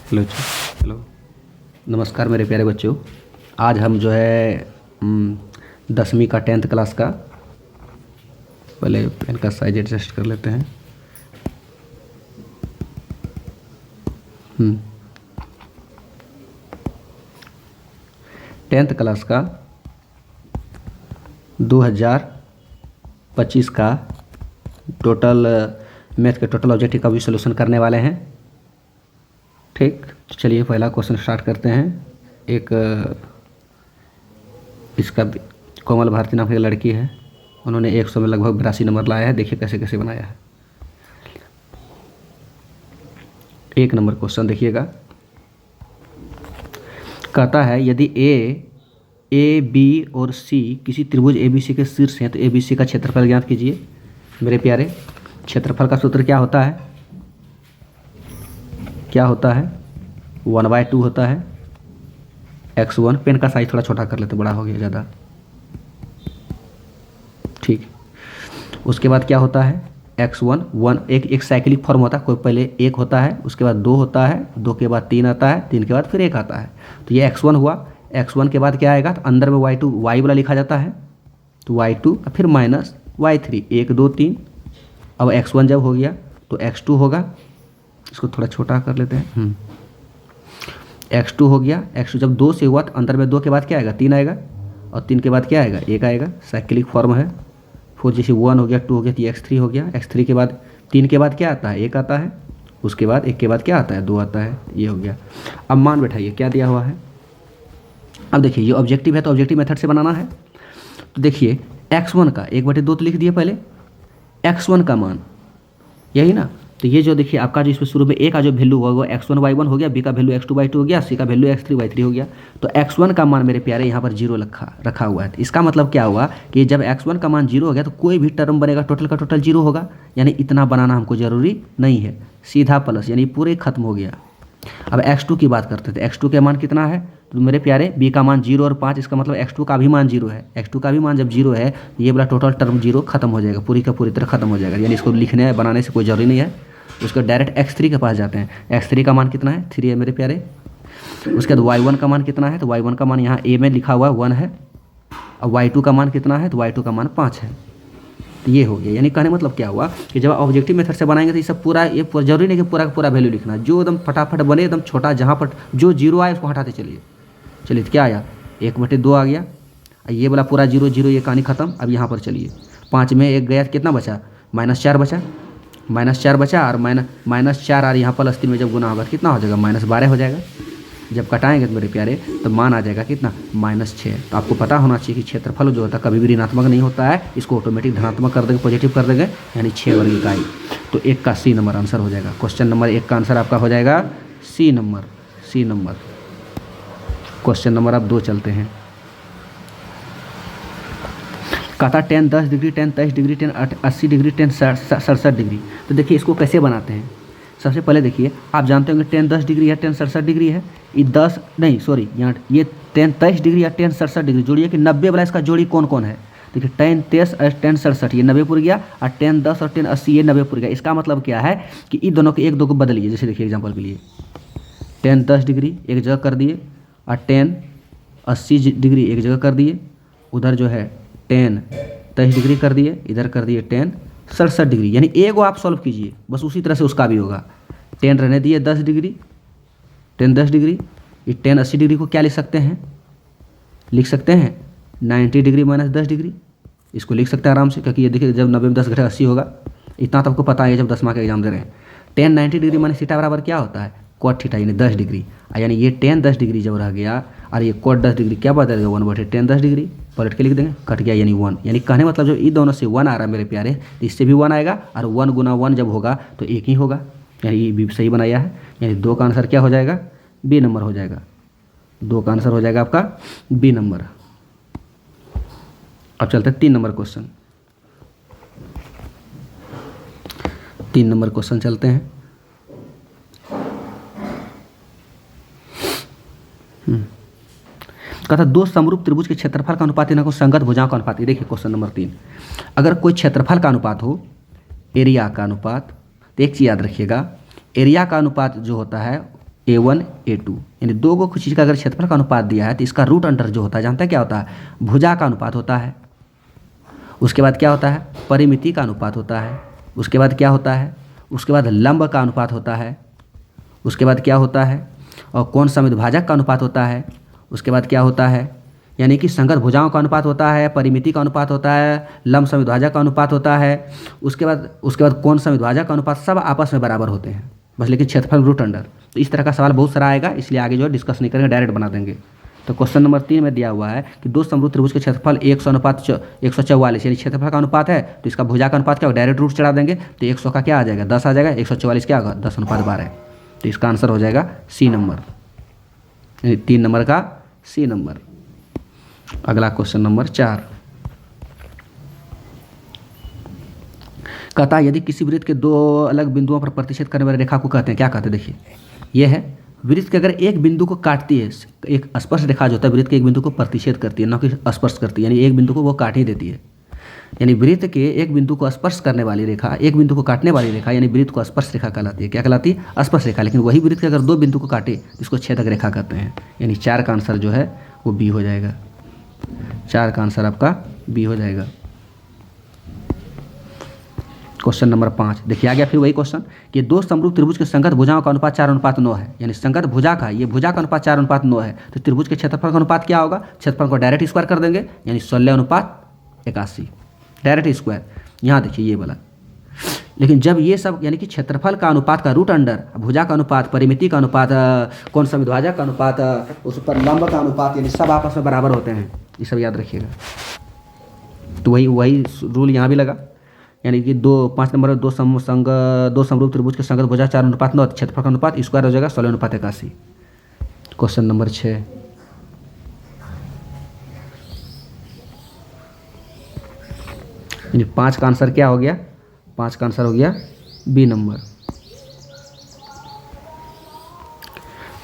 Hello hello, नमस्कार मेरे प्यारे बच्चों। आज हम जो है 10वीं का 10th क्लास का, पहले पेन का साइज एडजस्ट कर लेते हैं। 10th क्लास का 2025 का टोटल मैथ के टोटल ऑब्जेक्टिव का भी सॉल्यूशन करने वाले हैं। ठीक, चलिए पहला क्वेश्चन स्टार्ट करते हैं। एक इसका कोमल भारती नाम की एक लड़की है, उन्होंने 100 में लगभग 82 नंबर लाया है। देखिए कैसे कैसे बनाया है। 1 नंबर क्वेश्चन देखिएगा, कहता है यदि ए बी और सी किसी त्रिभुज ए बी सी के शीर्ष हैं तो ए बी सी का क्षेत्रफल ज्ञात कीजिए। मेरे प्यारे, क्षेत्रफल का सूत्र क्या होता है? क्या होता है? 1/2 होता है x1। पेन का साइज थोड़ा छोटा कर लेते, बड़ा हो गया ज़्यादा। ठीक, उसके बाद क्या होता है? x1 1 एक साइक्लिक फॉर्म होता है। कोई पहले 1 होता है, उसके बाद 2 होता है, 2 के बाद 3 आता है, 3 के बाद फिर 1 आता है। तो ये x1 हुआ। x1 के बाद क्या आएगा? तो अंदर में y2 y वाला लिखा जाता है, तो y2 फिर माइनस y3, 1 2 3। अब x1 जब हो गया तो x2 होगा। इसको थोड़ा छोटा कर लेते हैं। x2 हो गया। x2 जब 2 से हुआ तो अंदर में 2 के बाद क्या आएगा? 3 आएगा, और 3 के बाद क्या आएगा? 1 आएगा। साइक्लिक फॉर्म है। फिर जैसे 1 हो गया, 2 हो गया, तो x3 हो गया। x3 के बाद 3 के बाद क्या आता है? 1 आता है। उसके बाद 1 के बाद क्या आता है? 2 आता है। ये हो गया। अब मान बैठाइए क्या दिया हुआ है। अब देखिए ये ऑब्जेक्टिव है तो ऑब्जेक्टिव मेथड से बनाना है। तो देखिए x1 का 1/2 तो लिख दिए पहले। x1 का मान यही ना, तो ये जो देखिए आपका जो इसमें शुरू में a का जो वैल्यू होगा x1 y1 हो गया, b का वैल्यू x2 y2 हो गया, c का वैल्यू x3 y3 हो गया। तो x1 का मान मेरे प्यारे यहाँ पर 0 रखा हुआ है। इसका मतलब क्या हुआ कि जब x1 का मान 0 हो गया तो कोई भी टर्म बनेगा टोटल का टोटल 0 होगा। यानी इतना बनाना हमको ज़रूरी नहीं है, सीधा प्लस, यानी पूरे खत्म हो गया। अब x2 की बात करते थे। x2 के मान कितना है? तो मेरे प्यारे b का मान 0 और 5, इसका मतलब x2 का भी मान 0 है। x2 का भी मान जब 0 है तो ये वाला टोटल टर्म 0 खत्म हो जाएगा, पूरी का पूरी तरह खत्म हो जाएगा। यानी इसको लिखने बनाने से कोई जरूरी नहीं है। उसको डायरेक्ट x3 के पास जाते हैं। x3 का मान कितना है? 3 है मेरे प्यारे। उसके बाद y1 का मान कितना है? तो y1 का मान यहाँ a में लिखा हुआ 1 है। अब y2 का मान कितना है? तो y2 का मान 5 है। तो ये हो गया। यानी कहने मतलब क्या हुआ कि जब ऑब्जेक्टिव मेथड से बनाएंगे तो ये सब पूरा, ये जरूरी नहीं कि पूरा का पूरा वैल्यू लिखना, जो एकदम फटाफट बने, एकदम छोटा, जहाँ पर जो 0 आए उसको हटाते चलिए। चलिए तो क्या आया? 1/2 आ गया। ये वाला पूरा 0 0, ये कहानी खत्म। अब यहाँ पर चलिए 5 में 1 गया, कितना बचा? -4 बचा। -4 बचा, और -4 और यहाँ +3 में जब गुना होगा कितना हो जाएगा? -12 हो जाएगा। जब कटाएंगे तो मेरे प्यारे तो मान आ जाएगा कितना? -6। तो आपको पता होना चाहिए कि क्षेत्रफल जो होता है कभी भी ऋणात्मक नहीं होता है, इसको ऑटोमेटिक धनात्मक कर देंगे, पॉजिटिव कर देंगे, यानी 6 वर्ग इकाई। तो 1 का C नंबर आंसर हो जाएगा। क्वेश्चन नंबर 1 का आंसर आपका हो जाएगा C नंबर। क्वेश्चन नंबर आप 2 चलते हैं। कहता 10 10 डिग्री, 10 23 डिग्री, 10 80 डिग्री, 10 67 डिग्री। तो देखिए इसको कैसे बनाते हैं। सबसे पहले देखिए, आप जानते होंगे 10 10 डिग्री है, 10 67 डिग्री है। ये 10 नहीं, सॉरी, यहाँ ये 10 23 डिग्री या 10 67 डिग्री जोड़िए कि 90 वाला इसका जोड़ी कौन कौन है। देखिए 10 23 और 10 67 ये 90 पुर गया, और 10 10 और 10 80 ये 90 पुर गया। इसका मतलब क्या है कि इन दोनों के 1 2 को बदलिए। जैसे देखिए एग्जाम्पल के लिए 10 10 डिग्री एक जगह कर दिए, और 10 80 डिग्री एक जगह कर दिए। उधर जो है 10 23 डिग्री कर दिए, इधर कर दिए 10 67 डिग्री। यानी एगो आप सॉल्व कीजिए, बस उसी तरह से उसका भी होगा। 10 रहने दिए 10 डिग्री, 10 10 डिग्री। ये 10 80 डिग्री को क्या लिख सकते हैं? लिख सकते हैं 90 डिग्री - 10 डिग्री। इसको लिख सकते हैं आराम से, क्योंकि ये देखिए जब 90 में 10 घटे 80 होगा। इतना तो आपको पता है जब 10वां का एग्जाम दे रहे हैं। 10 90 डिग्री माने थीटा बराबर क्या होता है? cot थीटा, यानी 10 डिग्री। यानी ये 10 10 डिग्री जब रह गया, और ये cot 10 डिग्री क्या बदल गया? 1/10 10 डिग्री पलट के लिख देंगे, कट गया, यानी 1। यानी कहने मतलब जो इन दोनों से 1 आ रहा है मेरे प्यारे, इससे भी 1 आएगा, और 1 गुना 1 जब होगा तो 1 ही होगा। यानी ये भी सही बनाया है। यानी 2 का आंसर क्या हो जाएगा? B नंबर हो जाएगा। 2 का आंसर हो जाएगा आपका B नंबर। अब चलते हैं 3 नंबर क्वेश्चन। 3 नंबर क्वेश्चन चलते हैं। कहता 2 समरूप त्रिभुज के क्षेत्रफल का अनुपात इनको संगत भुजाओं का अनुपात। देखिए क्वेश्चन नंबर 3, अगर कोई क्षेत्रफल का अनुपात हो, एरिया का अनुपात, तो एक चीज़ याद रखिएगा, एरिया का अनुपात जो होता है A1 A2, यानी दो को कुछ चीज़ का अगर क्षेत्रफल का अनुपात दिया है तो इसका रूट अंडर जो होता है, जानता है क्या होता है? भुजा का अनुपात होता है। उसके बाद क्या होता है? परिमिति का अनुपात होता है। उसके बाद क्या होता है? उसके बाद लंब का अनुपात होता है। उसके बाद क्या होता है? और कोण समिद्भाजक का अनुपात होता है। उसके बाद क्या होता है? यानी कि संगत भुजाओं का अनुपात होता है, परिमिति का अनुपात होता है, लंब समिद्भाजक का अनुपात होता है। उसके बाद कोण समिद्भाजक का अनुपात, सब आपस में बराबर होते हैं बस, लेकिन क्षेत्रफल रूट अंडर। तो इस तरह का सवाल बहुत सारा आएगा, इसलिए आगे जो है डिस्कस नहीं करेंगे, डायरेक्ट बना देंगे। तो क्वेश्चन नंबर 3 में दिया हुआ है कि दो समरूप त्रिभुज के क्षेत्रफल 100/144, यानी क्षेत्रफल का अनुपात है, तो इसका भुजा का अनुपात क्या होगा? डायरेक्ट रूट चढ़ा देंगे, तो 100 का क्या आ जाएगा? 10 आ जाएगा। 144 क्या होगा? 10/12। तो इसका आंसर हो जाएगा सी नंबर, यानी 3 नंबर का सी नंबर। अगला क्वेश्चन नंबर 4 कहता है यदि किसी वृत्त के दो अलग बिंदुओं पर प्रतिच्छेद करने वाली रेखा को कहते हैं, क्या कहते हैं? देखिए, यह है वृत्त के अगर एक बिंदु को काटती है, एक स्पर्श रेखा जो होता है वृत्त के एक बिंदु को प्रतिच्छेद करती है, न कि स्पर्श करती है, यानी एक बिंदु को वो काट ही देती है। यानी वृत्त के एक बिंदु को स्पर्श करने वाली रेखा, एक बिंदु को काटने वाली रेखा, यानी वृत्त को स्पर्श रेखा कहलाती है। क्या कहलाती है? स्पर्श रेखा। लेकिन वही वृत्त के अगर दो बिंदु को काटे, इसको छेदक रेखा कहते हैं। यानी 4 का आंसर जो है वो बी हो जाएगा। 4 का आंसर आपका बी हो जाएगा। क्वेश्चन नंबर 5 देखिए, आ गया फिर वही क्वेश्चन कि दो समरूप त्रिभुज के संगत भुजाओं का अनुपात 4:9 है। यानी संगत भुजा का, ये भुजा का अनुपात 4:9 है, तो त्रिभुज के क्षेत्रफल का अनुपात क्या होगा? क्षेत्रफल को डायरेक्ट स्क्वायर कर देंगे, यानी 16:81 डायरेक्ट स्क्वायर। यहाँ देखिए ये वाला। लेकिन जब ये सब, यानी कि क्षेत्रफल का अनुपात का रूट अंडर, भुजा का अनुपात, परिमिति का अनुपात, कोण समिद्भाजक का अनुपात, उस पर लंब का अनुपात, यानी सब आपस में बराबर होते हैं, ये सब याद रखिएगा। तो वही रूल यहाँ भी लगा, यानी कि 5 नंबर दो समरूप त्रिभुज के संगत भुजा 4:9, क्षेत्रफल का अनुपात स्क्वायर हो जाएगा 16:81। क्वेश्चन नंबर 6 यानी 5 का आंसर क्या हो गया? 5 का आंसर हो गया बी नंबर।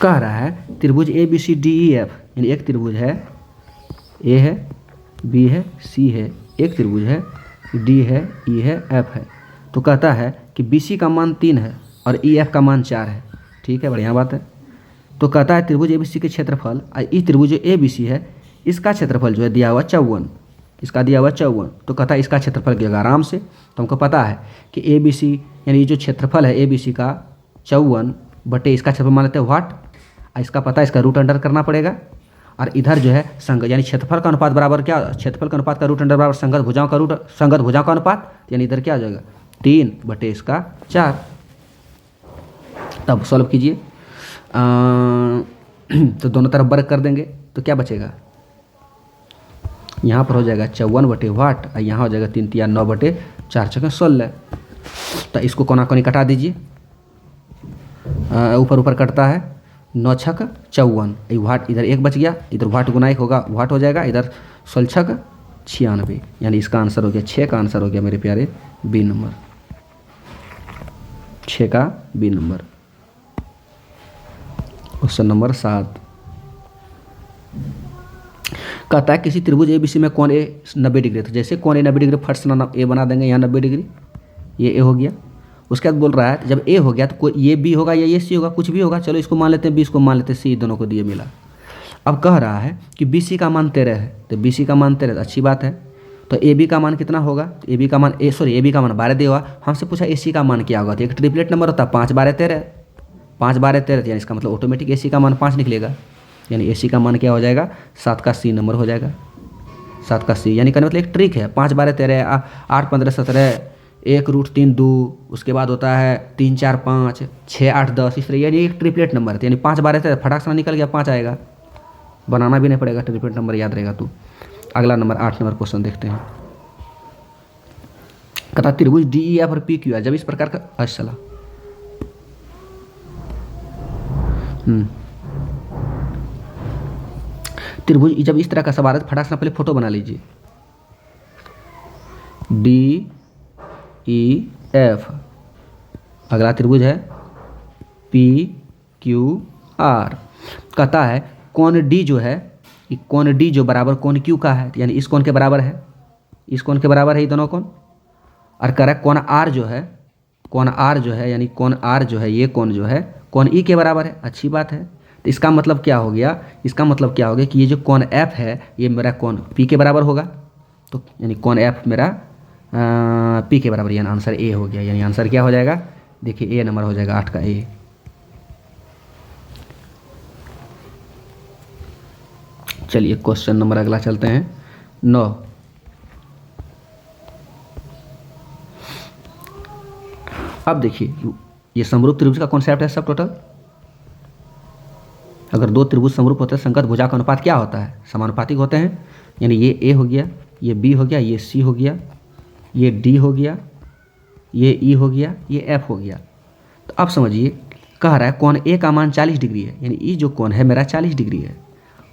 कह रहा है त्रिभुज ABCDEF, यानी एक त्रिभुज है, ए है, बी है, सी है, एक त्रिभुज है, डी है, ई है, एफ है। तो कहता है कि BC का मान 3 है और EF का मान 4 है। ठीक है, बढ़िया बात है। तो कहता है त्रिभुज ABC के क्षेत्रफल, इस त्रिभुज जो ABC है इसका क्षेत्रफल जो है दिया हुआ 54, इसका दिया हुआ 54। तो कहता है इसका क्षेत्रफल क्या? आराम से, तो हमको पता है कि ABC यानी जो क्षेत्रफल है ABC का 54 बटे इसका क्षेत्रफल मान लेते हैं वाट, इसका पता है, इसका रूट अंडर करना पड़ेगा। और इधर जो है यानी क्षेत्रफल का अनुपात बराबर क्या? क्षेत्रफल का अनुपात का रूट अंडर बराबर संगत भुजाओं का अनुपात, यानी इधर क्या आ जाएगा? 3 बटे इसका 4। तब सॉल्व कीजिए, तो दोनों तरफ वर्ग कर देंगे, तो क्या बचेगा? यहाँ पर हो जाएगा 54 बटे वाट, और यहाँ हो जाएगा 3 × 9 बटे 4 × 16। तो इसको कोना कोनी कटा दीजिए, ऊपर ऊपर कटता है, 9 × 6 = 54, वाट इधर 1 बच गया, इधर वाट गुना 1 होगा, वाट हो जाएगा, इधर 16 × 6 = 96, यानी इसका आंसर हो गया 6 का आंसर हो गया मेरे प्यारे बी नंबर, 6 का बी नंबर। क्वेश्चन नंबर 7 कहता है किसी त्रिभुज ABC में कोण A 90 डिग्री, तो जैसे कोण A 90 डिग्री फट से A बना देंगे, यहाँ 90 डिग्री, ये A हो गया। उसके बाद बोल रहा है जब A हो गया तो कोई ये B होगा या ये C होगा, कुछ भी होगा, चलो इसको मान लेते हैं B, इसको मान लेते हैं C, दोनों को दिए मिला। अब कह रहा है कि BC का मान 13 है, तो BC का मान 13 अच्छी बात है। तो AB का मान कितना होगा? तो AB का मान AB का मान 12 दिया हुआ, हमसे पूछा AC का मान क्या होगा? तो एक ट्रिपलेट नंबर होता है 5 12 13, 5 12 13, यानी इसका मतलब ऑटोमेटिक AC का मान 5 निकलेगा, यानी AC का मान क्या हो जाएगा? 7 का C नंबर हो जाएगा, 7 का C। यानी कहने मतलब एक ट्रिक है, 5 12 13, 8 15 17, 1√3 2, उसके बाद होता है 3 4 5, 6 8 10, इस तरह, यानी एक ट्रिपलेट नंबर है। यानी 5 12 13 फटाक से निकल गया, 5 आएगा, बनाना भी नहीं पड़ेगा, ट्रिपलेट नंबर याद रहेगा। तो अगला नंबर 8 नंबर क्वेश्चन देखते हैं। कहता त्रिभुज DEF और PQR जब इस प्रकार का अच्छा त्रिभुज जब इस तरह का सवाल है तो फटाक से पहले फोटो बना लीजिए। DEF, अगला त्रिभुज है PQR। कहता है कोण D जो है, कोण D जो बराबर कोण Q का है, यानी इस कोण के बराबर है, इस कोण के बराबर है ये दोनों कोण। और कह रहा है कोण R जो है, कोण R जो है, यानी कोण R जो है, ये कोण जो है कौन ई के बराबर है, अच्छी बात है। तो इसका मतलब क्या हो गया, इसका मतलब क्या हो गया कि ये जो कौन एफ है ये मेरा कौन पी के बराबर होगा। तो यानी कौन एफ मेरा पी के बराबर, यानी आंसर ए हो गया। यानी आंसर क्या हो जाएगा, देखिए ए नंबर हो जाएगा 8 का ए। चलिए क्वेश्चन नंबर अगला चलते हैं 9। अब देखिए ये समरूप त्रिभुज का कॉन्सेप्ट है सब टोटल। अगर दो त्रिभुज समरूप होते हैं संगत भुजा का अनुपात क्या होता है, समानुपातिक होते हैं। यानी ये ए हो गया, ये बी हो गया, ये सी हो गया, ये डी हो गया, ये ई हो गया, ये एफ हो गया। तो अब समझिए कह रहा है कौन ए का मान 40 डिग्री है, यानी ई जो कौन है मेरा 40 डिग्री है,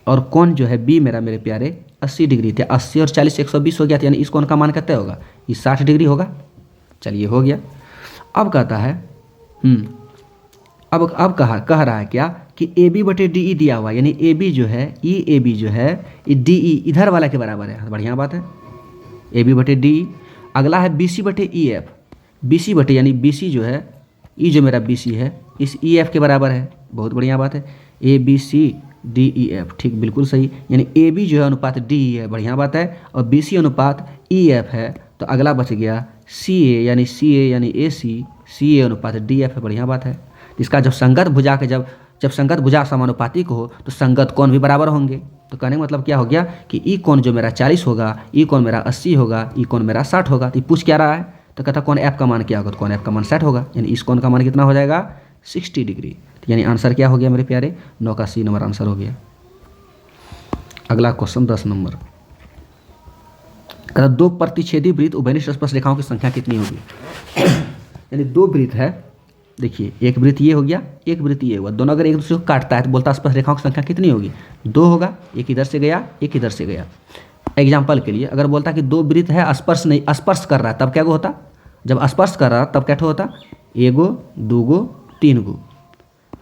और कौन जो है बी मेरा मेरे प्यारे 80 डिग्री थे। 80 और 40 120 हो गया था, यानी इस कौन का मान कितना होगा, ये 60 डिग्री होगा। चलिए हो गया। अब कहता है अब कह रहा है क्या कि ए बी बटे डी ई दिया हुआ, यानी ए बी जो है ए बी जो है ये डी ई इधर वाला के बराबर है। बढ़िया बात है, ए बी बटे डी। अगला है बी सी बटे ई एफ, बी सी बटे यानी बी सी जो है ई जो मेरा बी सी है इस ई एफ के बराबर है। बहुत बढ़िया बात है, A B C D E F, ठीक बिल्कुल सही। यानी ए बी जो है अनुपात डी ई है, बढ़िया बात है, और बी सी अनुपात ई एफ है। तो अगला बच गया सी ए यानी ए सी ए अनुपात डी एफ है, बढ़िया बात है। इसका जब संगत भुजा के जब संगत भुजा समानुपातिक हो तो संगत कोण भी बराबर होंगे। तो कहने का मतलब क्या हो गया कि ई कोण जो मेरा 40 होगा, ई कोण मेरा 80 होगा, ई कोण मेरा 60 होगा। तो पूछ क्या रहा है, तो कहता कौन एफ का मान क्या होगा, तो कौन एफ का मान 60 होगा, यानी इस कोण का मान कितना हो जाएगा 60 डिग्री। तो यानी आंसर क्या हो गया मेरे प्यारे, 9 का सी नंबर आंसर हो गया। अगला क्वेश्चन 10 नंबर, कहता दो प्रतिच्छेदी वृत्त उभयनिष्ठ स्पर्श रेखाओं की संख्या कितनी होगी। यानी दो वृत्त है, देखिए एक वृत्त ये हो गया, एक वृत्त ये हुआ, दोनों अगर एक दूसरे को काटता है तो बोलता स्पर्श रेखाओं की संख्या कितनी होगी, 2 होगा। एक इधर से गया, एक इधर से गया। एग्जाम्पल के लिए अगर बोलता कि दो वृत्त है स्पर्श कर रहा है, तब क्या होता, जब स्पर्श कर रहा तब क्या होता, एगो दूगो तीन गो।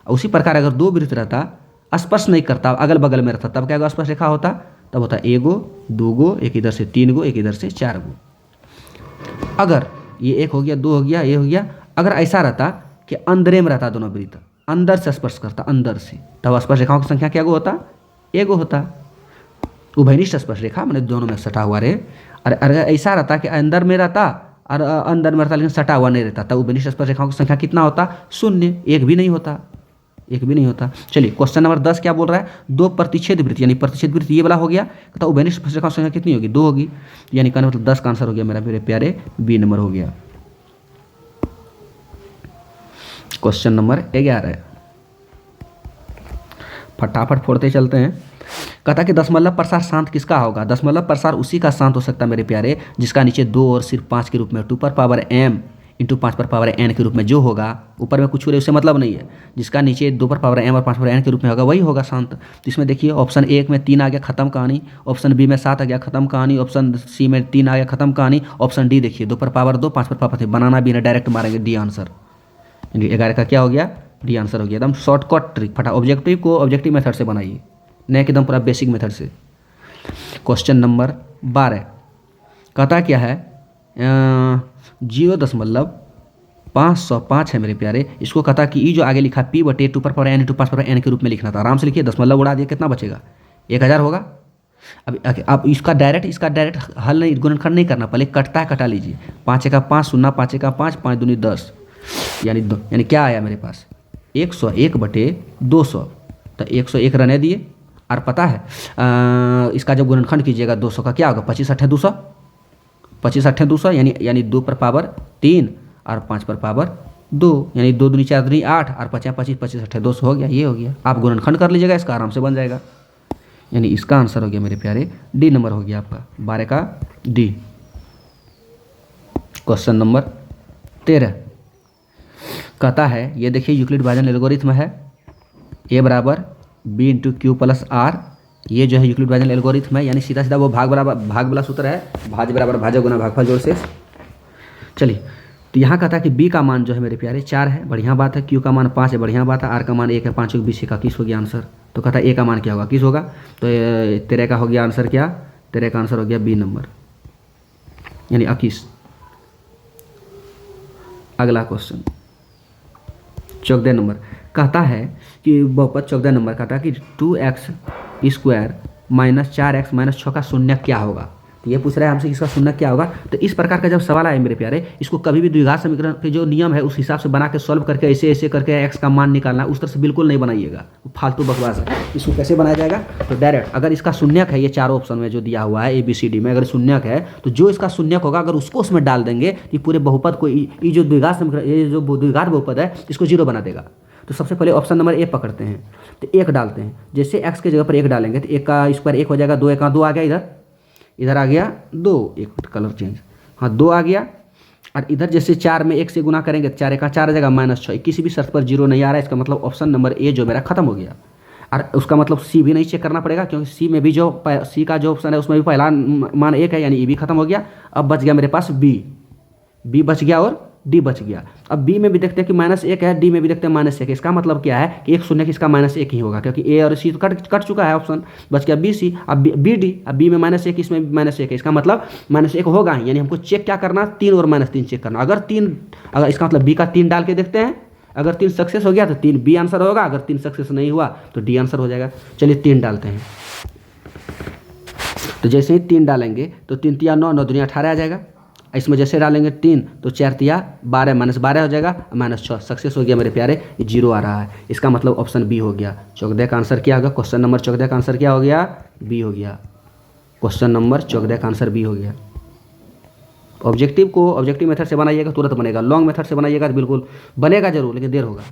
उसी प्रकार अगर दो वृत्त रहता स्पर्श नहीं करता अगल बगल में रहता तब क्या स्पर्श रेखा होता, तब होता एगो दूगो, एक इधर से 3 गो, एक इधर से 4 गो। अगर ये 1 हो गया, 2 हो गया, ये हो गया, अगर ऐसा रहता कि अंदरे में रहता दोनों वृत्त, अंदर से स्पर्श करता अंदर से, तब स्पर्श रेखाओं की संख्या क्या गो होता, एगो होता। उभयनिष्ठ स्पर्श रेखा मैंने दोनों में सटा हुआ रहे। और अगर ऐसा रहता कि अंदर में रहता और अंदर में रहता लेकिन सटा हुआ नहीं रहता, तब उभयनिष्ठ स्पर्श रेखाओं की संख्या कितना होता, 0, एक भी नहीं होता, एक भी नहीं होता। चलिए क्वेश्चन नंबर 10 क्या बोल रहा है, दो प्रतिच्छेद वृत्त, यानी प्रतिच्छेद वृत्त ये वाला हो गया, तो उभयनिष्ठ स्पर्श रेखाओं की संख्या कितनी होगी, 2 होगी। यानी कहने मतलब 10 का आंसर हो गया मेरा मेरे प्यारे बी नंबर हो गया। क्वेश्चन नंबर 11 फटाफट फोड़ते चलते हैं। कहता कि दशमलव प्रसार शांत किसका होगा। दशमलव प्रसार उसी का शांत हो सकता है मेरे प्यारे जिसका नीचे 2 और सिर्फ 5 के रूप में 2m इंटू 5n के रूप में जो होगा, ऊपर में कुछ हो रहे उससे मतलब नहीं है, जिसका नीचे 2m और 5n के रूप में होगा वही होगा शांत। तो इसमें देखिए ऑप्शन 1 में 3 आ गया खत्म कहानी, ऑप्शन बी में 7 आ गया खत्म कहानी, ऑप्शन सी में 3 आ गया खत्म कहानी, ऑप्शन डी देखिए 2 पर पावर 2 5 पर पावर 3, बनाना भी ना डायरेक्ट मारेंगे डी आंसर। 11 का क्या हो गया, डी आंसर हो गया। एकदम शॉर्टकट ट्रिक, फटा ऑब्जेक्टिव को ऑब्जेक्टिव मेथड से बनाइए, नहीं एकदम पूरा बेसिक मेथड से। क्वेश्चन नंबर 12 कहता क्या है 0.505 है मेरे प्यारे। इसको कहता कि ई जो आगे लिखा p बटे 2n इंटू 5n के रूप में लिखना था। आराम से लिखिए, दशमलव उड़ा दिया, कितना बचेगा 1000 होगा। अब इसका डायरेक्ट हल नहीं, गुणनखंड नहीं करना, पहले कटता है कटा लीजिए। 5 का 5 शून्य, 5 का 5, 5 दूनी 10, यानी क्या आया मेरे पास 101 बटे 200। तो 101 रहने दिए, और पता है इसका जब गुणनखंड कीजिएगा 200 का क्या होगा 25 8 200, 25 8 200, यानी 2 पर पावर 3 और 5 पर पावर 2, यानी 2 दूनी 4 दूनी 8 और 5 25 25 8 200 हो गया। ये हो गया, आप गुणनखंड कर लीजिएगा, इसका आराम से बन जाएगा। यानी इसका आंसर हो गया मेरे प्यारे डी नंबर हो गया आपका 12 का डी। क्वेश्चन नंबर 13 कहता है, ये देखिए यूक्लिड भाजन एल्गोरिथ्म है, ए बराबर B into Q plus R. ये जो है यूक्लिड भाजन एल्गोरिथ्म है, यानी सीधा सीधा वो भाग वाला सूत्र है, भाज्य बराबर भाज्य गुना भागफल जोड़ से। चलिए तो यहाँ कहता है कि बी का मान जो है मेरे प्यारे 4 है, बढ़िया बात है, क्यू का मान 5 है, बढ़िया बात है, आर का मान 1 है, 5 20 का 21 हो गया आंसर। तो कहता है ए का मान क्या होगा, 21 होगा। तो 13 का हो गया आंसर क्या, 13 का आंसर हो गया बी नंबर, यानी 21। अगला क्वेश्चन 14 नंबर कहता है कि बहुपद 14 नंबर कहता है कि 2x² माइनस 4x माइनस 6 का शून्य क्या होगा। तो ये पूछ रहा है हमसे इसका शून्य क्या होगा। तो इस प्रकार का जब सवाल आए मेरे प्यारे, इसको कभी भी द्विघात समीकरण के जो नियम है उस हिसाब से बना के सॉल्व करके ऐसे ऐसे करके एक्स का मान निकालना, उस तरह से बिल्कुल नहीं बनाइएगा, फालतू बकवास है। इसको कैसे बनाया जाएगा, तो डायरेक्ट अगर इसका शून्यक है, ये चारों ऑप्शन में जो दिया हुआ है ABCD में, अगर शून्यक है तो जो इसका शून्यक होगा अगर उसको उसमें डाल देंगे तो पूरे बहुपद को, ये जो द्विघात समीकरण, ये जो द्विघात बहुपद है इसको जीरो बना देगा। तो सबसे पहले ऑप्शन नंबर ए पकड़ते हैं, तो 1 डालते हैं। जैसे एक्स के जगह पर 1 डालेंगे तो 1 का स्क्वायर 1 हो जाएगा, 2 1 2 आ गया, इधर आ गया 2, एक कलर चेंज, हाँ 2 आ गया। और इधर जैसे 4 में 1 से गुना करेंगे तो 4 1 4 आ जाएगा -6। किसी भी शर्त पर जीरो नहीं आ रहा है, इसका मतलब ऑप्शन नंबर ए जो मेरा खत्म हो गया। और उसका मतलब सी भी नहीं चेक करना पड़ेगा, क्योंकि सी में भी जो सी का जो ऑप्शन है उसमें भी पहला मान 1 है, यानी ई भी खत्म हो गया। अब बच गया मेरे पास बी बच गया और डी बच गया। अब बी में भी देखते हैं कि -1 है, डी में भी देखते हैं -1 है। इसका मतलब क्या है कि एक शून्य इसका -1 ही होगा, क्योंकि ए और सी तो कट चुका है ऑप्शन, बच गया बी सी। अब बी डी, अब बी में -1 इसमें भी -1 है, इसका मतलब -1 होगा ही। यानी हमको चेक क्या करना, 3 और -3 चेक करना। अगर इसका मतलब बी का 3 डाल के देखते हैं, अगर 3 सक्सेस हो गया तो 3 बी आंसर होगा, अगर 3 सक्सेस नहीं हुआ तो डी आंसर हो जाएगा। चलिए 3 डालते हैं। तो जैसे ही 3 डालेंगे तो 3 तिया 9, 9 दूनी 18 आ जाएगा। इसमें जैसे डालेंगे 3 तो 4 तिया 12, -12 हो जाएगा, -6 सक्सेस हो गया मेरे प्यारे, ये 0 आ रहा है। इसका मतलब ऑप्शन बी हो गया। 14 का आंसर क्या होगा, क्वेश्चन नंबर 14 का आंसर क्या हो गया, बी हो गया। क्वेश्चन नंबर 14 का आंसर बी हो गया। ऑब्जेक्टिव को ऑब्जेक्टिव मेथड से बनाइएगा तुरंत बनेगा, लॉन्ग मेथड से बनाइएगा तो बिल्कुल बनेगा जरूर, लेकिन देर होगा।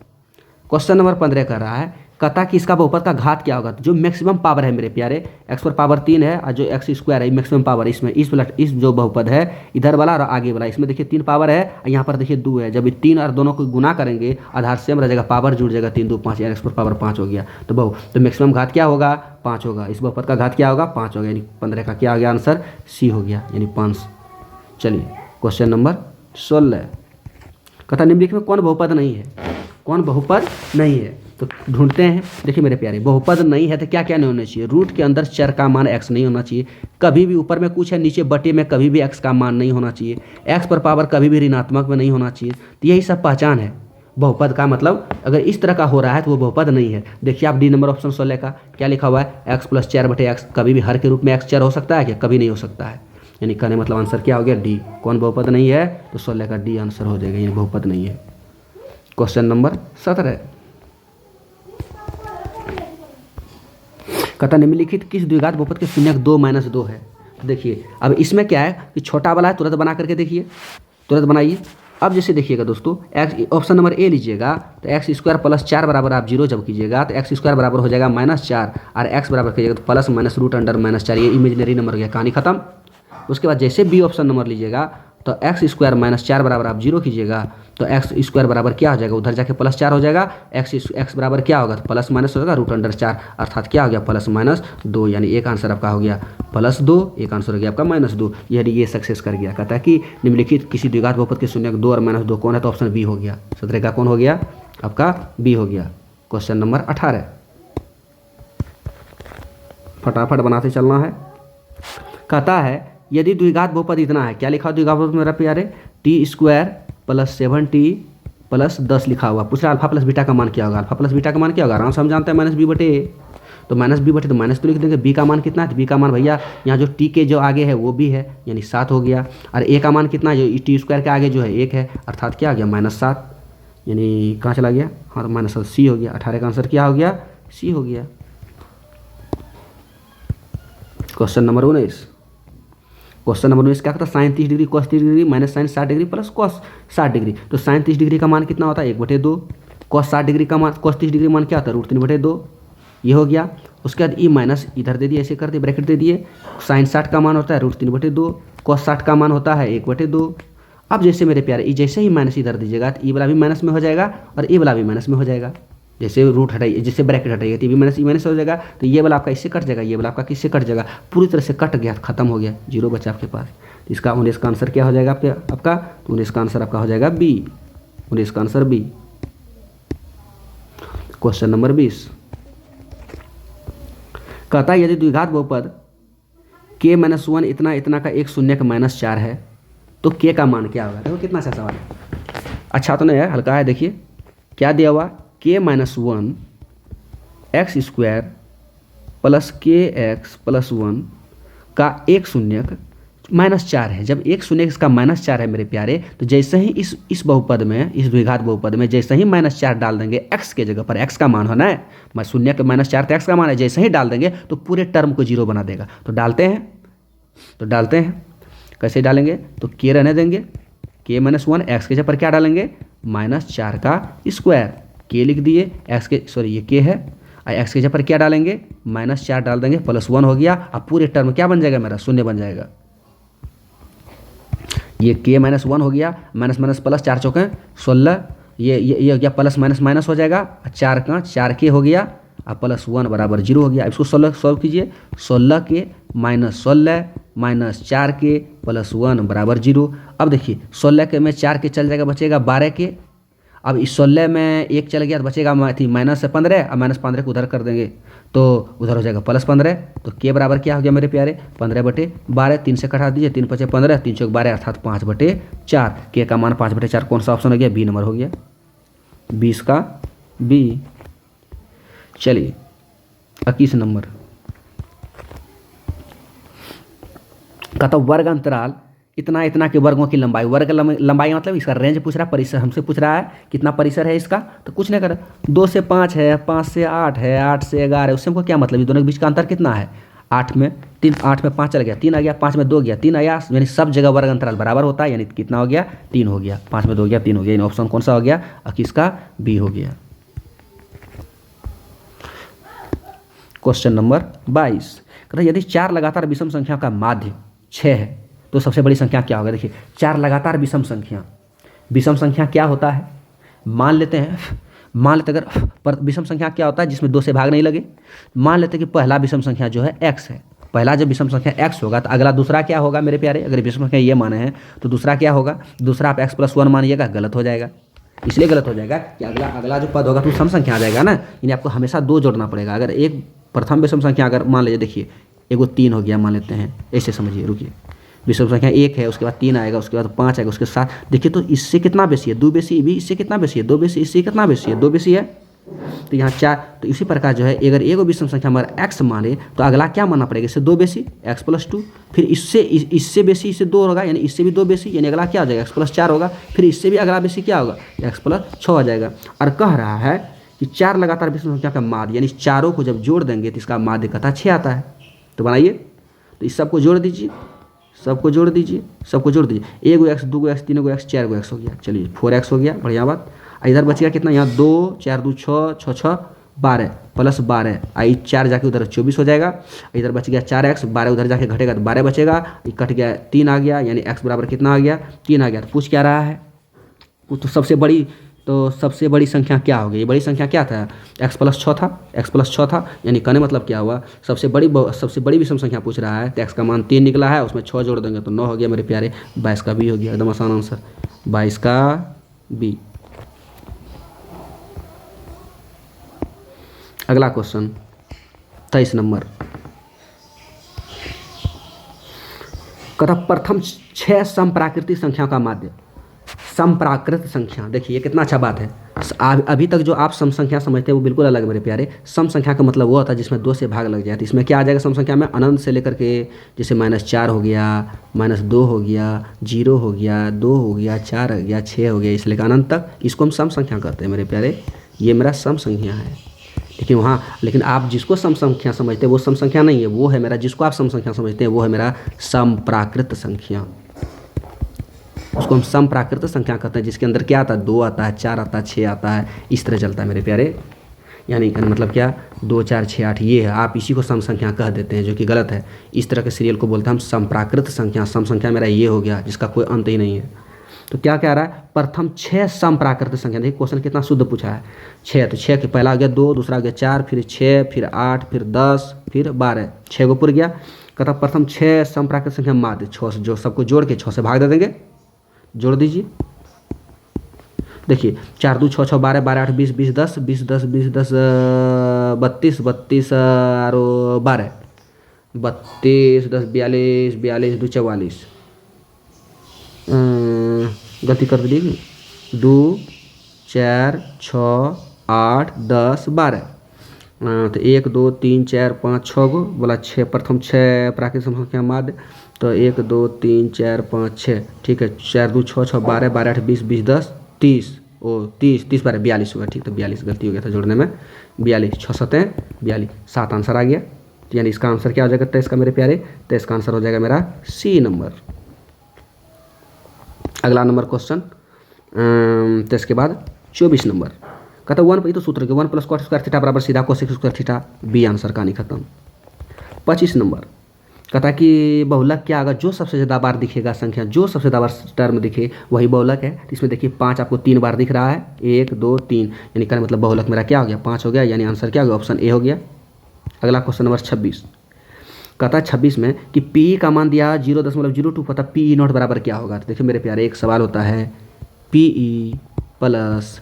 क्वेश्चन नंबर 15 कर रहा है, कहता कि इसका बहुपद का घात क्या होगा। तो जो मैक्सिमम पावर है मेरे प्यारे, x पर पावर 3 है और जो x² है मैक्सिमम पावर, इसमें इस जो बहुपद है इधर वाला और आगे वाला, इसमें देखिए 3 पावर है और यहाँ पर देखिए 2 है। जब ये 3 और दोनों को गुना करेंगे आधार सेम रह जाएगा, पावर जुड़ जाएगा, 3 2 5, यानी x पर पावर 5 हो गया। तो मैक्सिमम घात क्या होगा, 5 होगा। इस बहुपद का घात क्या होगा, 5 होगा, यानी 15 का क्या हो गया आंसर, सी हो गया, यानी 5। चलिए क्वेश्चन नंबर 16, कहता निम्नलिखित में कौन बहुपद नहीं है, कौन बहुपद नहीं है। तो ढूंढते हैं। देखिए मेरे प्यारे, बहुपद नहीं है तो क्या क्या नहीं होना चाहिए, रूट के अंदर चर का मान x नहीं होना चाहिए, कभी भी ऊपर में कुछ है नीचे बटे में कभी भी x का मान नहीं होना चाहिए, x पर पावर कभी भी ऋणात्मक में नहीं होना चाहिए। तो यही सब पहचान है बहुपद का। मतलब अगर इस तरह का हो रहा है तो वो बहुपद नहीं है। देखिए आप डी नंबर ऑप्शन 16 का क्या लिखा हुआ है, x + 4/x, कभी भी हर के रूप में x चर हो सकता है क्या, कभी नहीं हो सकता है। यानी कहने मतलब आंसर क्या हो गया, डी। कौन बहुपद नहीं है, तो 16 का डी आंसर हो जाएगा, यानी बहुपद नहीं है। क्वेश्चन नंबर 17, कहता निम्नलिखित किस द्विघात बहुपद के शून्यक 2 - 2 है। देखिए अब इसमें क्या है कि छोटा वाला है, तुरंत बना करके देखिए, तुरंत बनाइए। अब जैसे देखिएगा दोस्तों, एक्स ऑप्शन नंबर ए लीजिएगा तो x² + 4 बराबर आप 0 जब कीजिएगा तो x² बराबर हो जाएगा -4 और x बराबर कीजिएगा तो प्लस माइनस √(-4), ये इमेजिनरी नंबर हो गया, कहानी खत्म। उसके बाद जैसे बी ऑप्शन नंबर लीजिएगा तो x² - 4 बराबर आप 0 कीजिएगा तो x² बराबर क्या हो जाएगा, उधर जाके +4 हो जाएगा, x बराबर क्या होगा, तो प्लस माइनस होगा √(4), अर्थात क्या हो गया, +-2, यानी एक आंसर आपका हो गया +2, एक आंसर हो गया आपका -2। ये सक्सेस कर गया। कहता है कि निम्नलिखित किसी द्विघात बहुपद के शून्यक 2 और -2 कौन है, तो ऑप्शन बी हो गया। 17 का कौन हो गया, आपका बी हो गया। क्वेश्चन नंबर 18, फटाफट बनाते चलना है। कहता है यदि द्विघात बहुपद इतना है, क्या लिखा द्विघात बहुपद मेरा प्यारे, t² + 7t + 10 लिखा हुआ। पूछ रहा अल्फा प्लस बीटा का मान क्या होगा, अल्फा प्लस बीटा का मान क्या होगा, आराम से हम जानते हैं -b/a। तो -b/a तो माइनस तो लिख देंगे। b का मान कितना है, तो b का मान भैया यहाँ जो t के जो आगे है वो भी है, यानी 7 हो गया। और a का मान कितना है, जो t² के आगे जो है 1 है, अर्थात क्या आ गया, -7, यानी कहाँ चला गया, हाँ तो -7, सी हो गया। 18 का आंसर क्या हो गया, सी हो गया। क्वेश्चन नंबर 19, क्वेश्चन नंबर 19 क्या कहता है, sin 30 degree cos 30 degree minus sin 60 degree plus cos 60 degree. तो sin 30 डिग्री का मान कितना होता है, 1/2। cos 60 डिग्री का मान, cos 30 डिग्री मान क्या होता है, √3/2, ये हो गया। उसके बाद ई माइनस इधर दे दिए, ऐसे कर दिए, ब्रैकेट दे दिए। sin 60 का मान होता है √3/2, cos 60 का मान होता है 1/2। अब जैसे मेरे प्यारे जैसे ही माइनस इधर दीजिएगा तो ई वाला भी माइनस में हो जाएगा और ए वाला भी माइनस में हो जाएगा। जैसे रूट हटाइए, जैसे ब्रैकेट हटाइए तो भी माइनस ई माइनस हो जाएगा, तो ये वाला आपका इससे कट जाएगा, ये वाला आपका किससे कट जाएगा, पूरी तरह से कट गया, खत्म हो गया, 0 बचा आपके पास। तो इसका 19 का आंसर क्या हो जाएगा आपका, तो 19 का आंसर आपका हो जाएगा बी, 19 का आंसर बी। क्वेश्चन नंबर 20, कहता है यदि द्विघात बहुपद k - 1 इतना इतना का एक शून्य का -4 है तो k का मान क्या होगा। देखो कितना अच्छा सवाल है, अच्छा तो नहीं है, हल्का है। देखिए क्या दिया हुआ, के minus one x square plus के एक्स प्लस वन का एक शून्यक -4 है। जब एक शून्य इसका -4 है मेरे प्यारे, तो जैसे ही इस बहुपद में, इस द्विघात बहुपद में जैसे ही -4 डाल देंगे एक्स के जगह पर, एक्स का मान होना है, मैं शून्य के -4 तो एक्स का मान है, जैसे ही डाल देंगे तो पूरे टर्म को जीरो बना देगा। तो डालते हैं कैसे डालेंगे, तो के रहने देंगे, के -1 एक्स के जगह पर क्या डालेंगे, -4 का स्क्वायर, के लिख दिए, एक्स के सॉरी ये के है, एक्स के जगह पर क्या डालेंगे, -4 डाल देंगे, +1 हो गया। अब पूरे टर्म क्या बन जाएगा मेरा, शून्य बन जाएगा। ये के -1 हो गया, माइनस माइनस प्लस, 4 चौके 16, ये हो गया, प्लस माइनस माइनस हो जाएगा, 4 का 4 के हो गया, अब +1 बराबर 0 हो गया। इसको 16 सॉल्व कीजिए, 16 के -16 -4 के +1 बराबर 0। अब देखिए 16 के में 4 के चल जाएगा, बचेगा 12 के। अब इस 16 में एक चल गया तो बचेगा -15, अब -15 को उधर कर देंगे तो उधर हो जाएगा +15। तो के बराबर क्या हो गया मेरे प्यारे, 15/12, 3 से कटा दीजिए, 3 × 5 = 15, 3 × 12 अर्थात 5/4। के का मान 5/4, कौन सा ऑप्शन हो गया, बी नंबर हो गया, 20 का बी। चलिए 21 नंबर, कहता वर्ग अंतराल इतना इतना के वर्गों की लंबाई, वर्ग लंबाई मतलब इसका रेंज पूछ रहा है, परिसर हमसे पूछ रहा है कितना परिसर है इसका, तो कुछ नहीं कर, 2 से 5 है, 5 से 8 है, 8 से 11 है, उससे हमको क्या मतलब, दोनों के बीच का अंतर कितना है, 8 में 3, 8 में 5 चल गया, 3 आ गया, 5 में 2 गया, 3 आया, यानी सब जगह वर्ग अंतराल बराबर होता है, यानी कितना हो गया, 3 हो गया, 5 में 2 गया, 3 हो गया, यानी ऑप्शन कौन सा हो गया, किसका, बी हो गया। क्वेश्चन नंबर 22, कहता यदि 4 लगातार विषम संख्या का माध्य 6 है तो सबसे बड़ी संख्या क्या होगा। देखिए 4 लगातार विषम संख्या क्या होता है, मान लेते अगर विषम संख्या क्या होता है जिसमें 2 से भाग नहीं लगे। मान लेते हैं कि पहला विषम संख्या जो है x है, पहला जब विषम संख्या x होगा तो अगला दूसरा क्या होगा मेरे प्यारे, अगर विषम संख्या ये माने हैं तो दूसरा क्या होगा, दूसरा आप x+1 मानिएगा, गलत हो जाएगा। इसलिए गलत हो जाएगा कि अगला जो पद होगा तो सम संख्या आ जाएगा ना, यानी आपको हमेशा 2 जोड़ना पड़ेगा। अगर एक प्रथम विषम संख्या अगर मान लीजिए, देखिए एगो 3 हो गया मान लेते हैं, ऐसे समझिए, रुकिए, विषम संख्या 1 है, उसके बाद 3 आएगा, उसके बाद 5 आएगा, उसके साथ देखिए तो इससे कितना बेसी है, 2 बेसी, भी इससे कितना बेसी है, 2 बेसी, इससे कितना बेसी है, 2 बेसी है, तो यहाँ 4। तो इसी प्रकार जो है अगर एगो विषम संख्या हमारा x माने तो अगला क्या मानना पड़ेगा, इससे 2 बेसी x+2, फिर इससे बेसी इससे 2 होगा, यानी इससे भी 2 बेसी, यानी अगला क्या हो जाएगा, x+4 होगा, फिर इससे भी अगला बेसी क्या होगा, x+6 हो जाएगा। और कह रहा है कि 4 लगातार विषम संख्या का माध्य, यानी चारों को जब जोड़ देंगे तो इसका माध्य कहता 6 आता है। तो बनाइए, तो इस सबको जोड़ दीजिए, सबको जोड़ दीजिए, एगो x, 2गो x, 3गो x, 4गो x हो गया, चलिए 4x हो गया, बढ़िया बात। इधर बचेगा कितना, यहाँ 2 4 2 6 6 6 12 +12, आई 4 जाके उधर 24 हो जाएगा, इधर बच गया 4x, 12 उधर जाके घटेगा तो 12 बचेगा, ये कट गया, 3 आ गया, यानी x बराबर कितना आ गया, 3 आ गया। तो पूछ क्या रहा है, तो सबसे बड़ी संख्या क्या होगी, ये बड़ी संख्या क्या था, x+6 था, x+6 था, यानी कहने मतलब क्या हुआ, सबसे बड़ी विषम संख्या पूछ रहा है, तो x का मान 3 निकला है, उसमें 6 जोड़ देंगे तो 9 हो गया मेरे प्यारे, 22 का बी हो गया, एकदम आसान आंसर, 22 का बी। अगला क्वेश्चन 23 नंबर, कहता प्रथम 6 समप्राकृतिक संख्याओं का माध्य, समप्राकृत संख्या, देखिए ये कितना अच्छा बात है। अभी तक जो आप सम संख्या समझते हैं वो बिल्कुल अलग है मेरे प्यारे। सम संख्या का मतलब वो होता है जिसमें 2 से भाग लग जाए, तो इसमें क्या आ जाएगा सम संख्या में, अनंत से लेकर के जैसे -4 हो गया, -2 हो गया, 0 हो गया, 2 हो गया, 4 हो गया, 6 हो गया, इसलिए लेकर अनंत तक, इसको हम सम संख्या कहते हैं मेरे प्यारे, ये मेरा सम संख्या है। लेकिन आप जिसको सम संख्या समझते हैं वो सम संख्या नहीं है, वो है मेरा, जिसको आप सम संख्या समझते हैं वो है मेरा समप्राकृत संख्या, उसको हम समप्राकृत संख्या कहते हैं, जिसके अंदर क्या आता है, 2 आता है, 4 आता है, 6 आता है, इस तरह चलता है मेरे प्यारे। यानी मतलब क्या, 2 4 6 8 ये है, आप इसी को सम संख्या कह देते हैं, जो कि गलत है। इस तरह के सीरियल को बोलते हैं हम समप्राकृत संख्या, सम संख्या मेरा ये हो गया जिसका कोई अंत ही नहीं है। तो क्या कह रहा है, प्रथम 6 समप्राकृत संख्या, देखिए क्वेश्चन कितना शुद्ध पूछा है, 6, तो 6 के पहला आ गया 2, दूसरा आ गया 4, फिर 6, फिर 8, फिर 10, फिर 12, 6 को पूर गया। कहता प्रथम 6 समप्राकृत संख्या माध्य, 6 से जो सबको जोड़ के 6 से भाग दे देंगे, जोड़ दीजिए, देखिए 4 2 6 6 12 12 8 20 20 10 20 10 20 10 32 32 और 12 32 10 42 42 2 44, गलती कर दीजिए, 2 4 6 8 10 12। तो 1 2 3 4 5 6 गो बोला, छः प्रथम 6 प्राकृतिक संख्या माध्य, तो 1 2 3 4 5 6, ठीक है। 4 2 6 6 12 12 8 20 20 10 30, ओ 30 30 12 42 हुआ, ठीक। तो 42 गलती हो गया था जोड़ने में, 42 6 7 42 7 आंसर आ गया। तो यानी इसका आंसर क्या हो जाएगा 23 का मेरे प्यारे, तो इसका आंसर हो जाएगा मेरा सी नंबर। अगला नंबर क्वेश्चन, तो इसके बाद 24 नंबर कहता 1, ये तो सूत्र के 1 + cos स्क्वायर थीटा बराबर सीधा cosec square theta, B answer कहानी खत्म। 25 नंबर कहता कि बहुलक क्या होगा, जो सबसे ज़्यादा बार दिखेगा संख्या, जो सबसे ज़्यादा बार टर्म दिखे वही बहुलक है। इसमें देखिए 5 आपको 3 बार दिख रहा है, 1 2 3, यानी कहने मतलब बहुलक मेरा क्या हो गया 5 हो गया, यानी आंसर क्या हो गया ऑप्शन ए हो गया। अगला क्वेश्चन नंबर 26 कहता है 26 में कि पी का मान दिया 0.02, पता पी नॉट बराबर क्या होगा। तो देखिए मेरे प्यारे एक सवाल होता है P E plus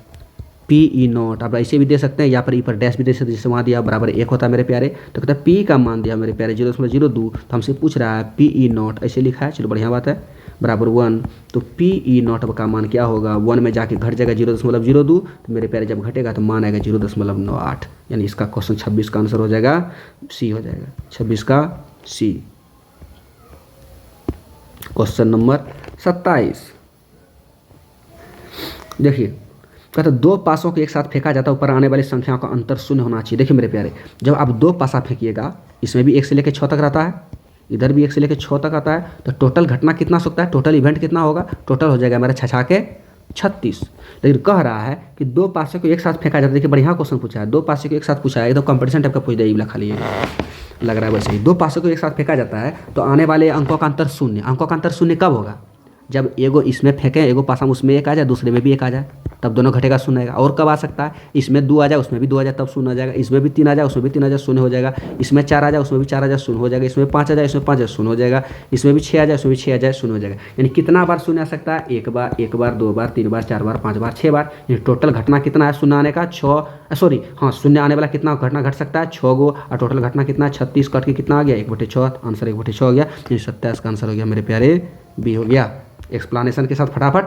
P E not, आप ऐसे भी दे सकते हैं या पर ई पर डैश भी दे सकते हैं, जैसे वहाँ दिया बराबर 1 होता है मेरे प्यारे। तो कहता है पी का मान दिया मेरे प्यारे 0.02, तो हमसे पूछ रहा है पी ई नॉट, ऐसे लिखा है, चलो बढ़िया बात है, बराबर 1। तो पी ई नॉट का मान क्या होगा, 1 में जाके घट जाएगा 0.02, तो मेरे प्यारे जब घटेगा तो मान आएगा 0.98, यानी इसका क्वेश्चन 26 का आंसर हो जाएगा सी हो जाएगा, 26 का सी। क्वेश्चन नंबर 27 देखिए कहते दो पासों को एक साथ फेंका जाता है, ऊपर आने वाली संख्याओं का अंतर शून्य होना चाहिए। देखिए मेरे प्यारे जब आप 2 पासा फेंकिएगा, इसमें भी 1 से लेकर 6 तक रहता है, इधर भी 1 से लेकर 6 तक आता है, तो टोटल घटना कितना सकता है, टोटल इवेंट कितना होगा, टोटल हो जाएगा मेरा 6 के 36। लेकिन कह रहा है कि 2 पासे को एक साथ फेंका जाता है। देखिए बढ़िया क्वेश्चन पूछा है, 2 पासे को एक साथ पूछा है, एकदम कंपटीशन टाइप का पूछ दिया, ये खाली लग रहा है वैसे ही। 2 पासों को एक साथ फेंका जाता है तो आने वाले अंकों का अंतर शून्य, अंकों का अंतर शून्य कब होगा, जब एगो इसमें फेंकें, एगो पासा उसमें 1 आ जाए, दूसरे में भी 1 आ जाए, तब दोनों घटेगा शून्य आएगा। और कब आ सकता है, इसमें 2 आ जाए उसमें भी 2 आ जाए तब शून्य आ जाएगा, इसमें भी 3 आ जाए उसमें भी 3 आ जाए शून्य हो जाएगा, इसमें 4 आ जाए उसमें भी 4 आ जाए शून्य हो जाएगा, इसमें 5 आ जाए इसमें 5 आ जाए शून्य हो जाएगा, इसमें भी 6 आ जाए उसमें भी 6 आ जाए शून्य हो जाएगा। यानी कितना बार शून्य आ सकता है, 1 बार 2 बार 3 बार 4 बार 5 बार 6 बार, यानी टोटल घटना कितना है शून्य आने का 6, सॉरी हाँ शून्य आने वाला कितना घटना घट सकता है 6 गो, और टोटल घटना कितना है 36 कट के कितना आ गया 1/6, आंसर 1/6 हो गया, यानी 27 का आंसर हो गया मेरे प्यारे बी हो गया। एक्सप्लेनेशन के साथ फटाफट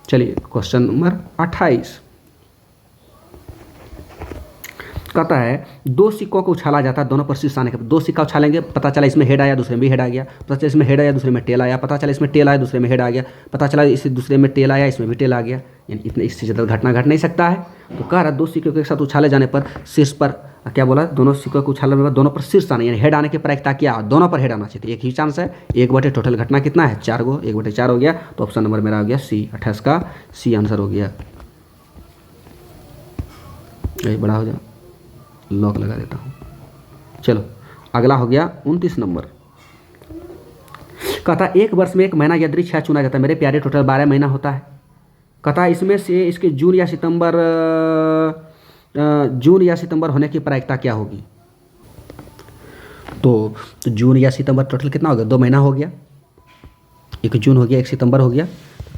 चलिए क्वेश्चन नंबर 28 कहता है 2 सिक्कों को उछाला जाता है, दोनों पर शीर्ष आने के 2 सिक्का उछालेंगे, पता चला इसमें हेड आया दूसरे में भी हेड आ गया, पता चला इसमें हेड आया दूसरे में टेल आया, पता चला इसमें टेल आया दूसरे में हेड आ गया, पता चला इस दूसरे में टेल आया इसमें भी टेल आ गया, यानी इतने इससे ज़्यादा घटना घट नहीं सकता है। तो कह रहा 2 सिक्कों के साथ उछाले जाने पर शीर्ष पर क्या बोला, दोनों सिक्कों को उछालने में दोनों पर शीर्ष आने, यानी हेड आने की प्रायिकता क्या, दोनों पर हेड आना चाहिए, एक ही चांस है, 1/, टोटल घटना कितना है 4 गो, 1/4 हो गया, तो ऑप्शन नंबर मेरा हो गया सी, 28 का सी आंसर हो गया। यही बड़ा हो जाए, लॉक लगा देता हूँ। चलो अगला हो गया 29 नंबर कहता 1 वर्ष में 1 महीना यादृच्छिक चुना जाता है मेरे प्यारे, टोटल 12 महीना होता है। कहता इसमें से इसके जून या सितंबर होने की प्रायिकता क्या होगी। तो जून या सितंबर टोटल कितना हो गया 2 महीना हो गया, 1 जून हो गया 1 सितंबर हो गया,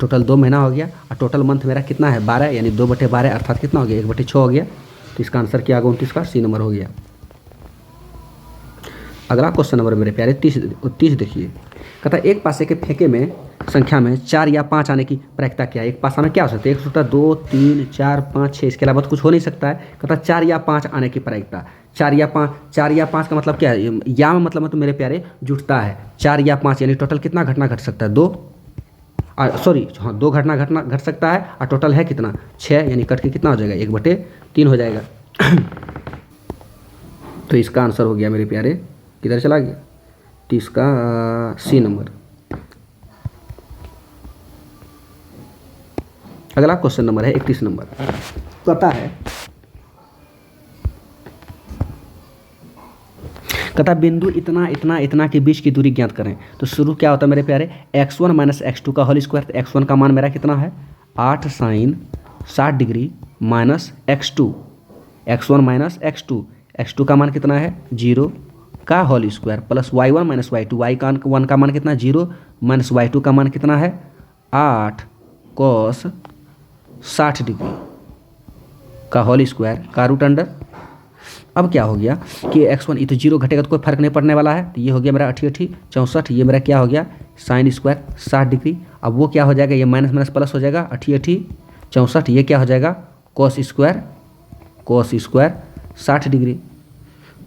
टोटल 2 महीना हो गया, और टोटल मंथ मेरा कितना है 12, यानी 2/12 अर्थात कितना हो गया 1/6 हो गया। तो इसका आंसर क्या होगा 29 का सी नंबर हो गया। अगला क्वेश्चन नंबर मेरे प्यारे 30 देखिए कहता एक पासे के फेंके में संख्या में 4 या 5 आने की प्रायिकता क्या है। एक पासा में क्या हो सकता है, 1 सकता है 2 3 4 5 6, इसके अलावा कुछ हो नहीं सकता है। कहता 4 या 5 आने की प्रायिकता, 4 या 5 का मतलब क्या है, या में मतलब तो मेरे प्यारे जुटता है 4 या 5, यानी टोटल कितना घटना घट सकता है 2, सॉरी हाँ 2 घटना घट सकता है, और टोटल है कितना 6, यानी कट के कितना हो जाएगा 1/3 हो जाएगा। तो इसका आंसर हो गया मेरे प्यारे किधर चला गया, तो इसका सी नंबर। अगला क्वेश्चन नंबर है 31 नंबर कहता है बिंदु इतना इतना इतना के बीच की दूरी ज्ञात करें। तो शुरू क्या होता है मेरे प्यारे x1 - x2 का होल स्क्वायर। तो x1 का मान मेरा कितना है 8 sin 60 degree minus x2, x1 - x2, x2 का मान कितना है 0 का whole square, plus y1 - y2, y1 का मान कितना है 0 माइनस y2 का मान कितना है 8 cos 60 डिग्री का होल स्क्वायर का रूट अंडर। अब क्या हो गया कि x1 ये तो 0 घटेगा तो कोई फर्क नहीं पड़ने वाला है, तो ये हो गया मेरा 88 64, ये मेरा क्या हो गया साइन स्क्वायर 60 डिग्री। अब वो क्या हो जाएगा, ये माइनस माइनस प्लस हो जाएगा 88 64, ये क्या हो जाएगा cos square 60 degree,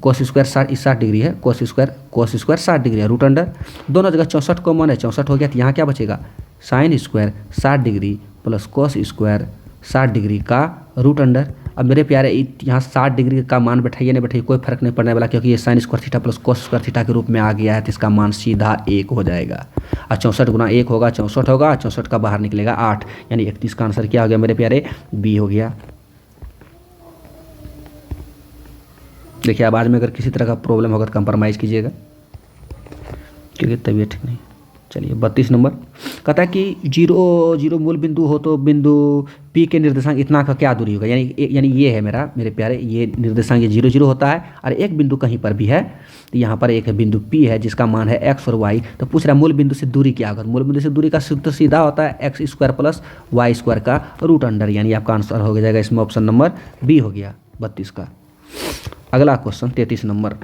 cos square 60 degree है, कोस स्क्वायर 60 डिग्री है, रूट अंडर दोनों जगह 64 कॉमन है, 64 हो गया, तो यहाँ क्या बचेगा sine square 60 degree plus cos square 60 degree का रूट अंडर। अब मेरे प्यारे यहाँ 60 डिग्री का मान बैठाइए नहीं बैठाइए कोई फर्क नहीं पड़ने वाला, क्योंकि ये sign square theta plus cos square theta के रूप में आ गया है, तो इसका मान सीधा 1 हो जाएगा। और 64 गुना 1 होगा 64 होगा, 64 का बाहर निकलेगा 8, यानी 31 का आंसर क्या हो गया मेरे प्यारे, बी हो गया। देखिए अब आज में अगर किसी तरह का प्रॉब्लम होगा तो कंप्रोमाइज़ कीजिएगा, क्योंकि तबीयत ठीक नहीं। चलिए 32 नंबर कहता है कि 0 मूल बिंदु हो तो बिंदु P के निर्देशांक इतना का क्या दूरी होगा, यानी ये है मेरे प्यारे, ये निर्देशांक ये 0 0 होता है, और एक बिंदु कहीं पर भी है, तो यहाँ पर एक बिंदु P है जिसका मान है x और y, तो पूछ रहा है मूल बिंदु से दूरी क्या होगा। मूल बिंदु से दूरी का सूत्र सीधा होता है x square plus Y square का रूट अंडर, यानी आपका आंसर हो जाएगा इसमें ऑप्शन नंबर बी हो गया 32 का। अगला क्वेश्चन 33 नंबर,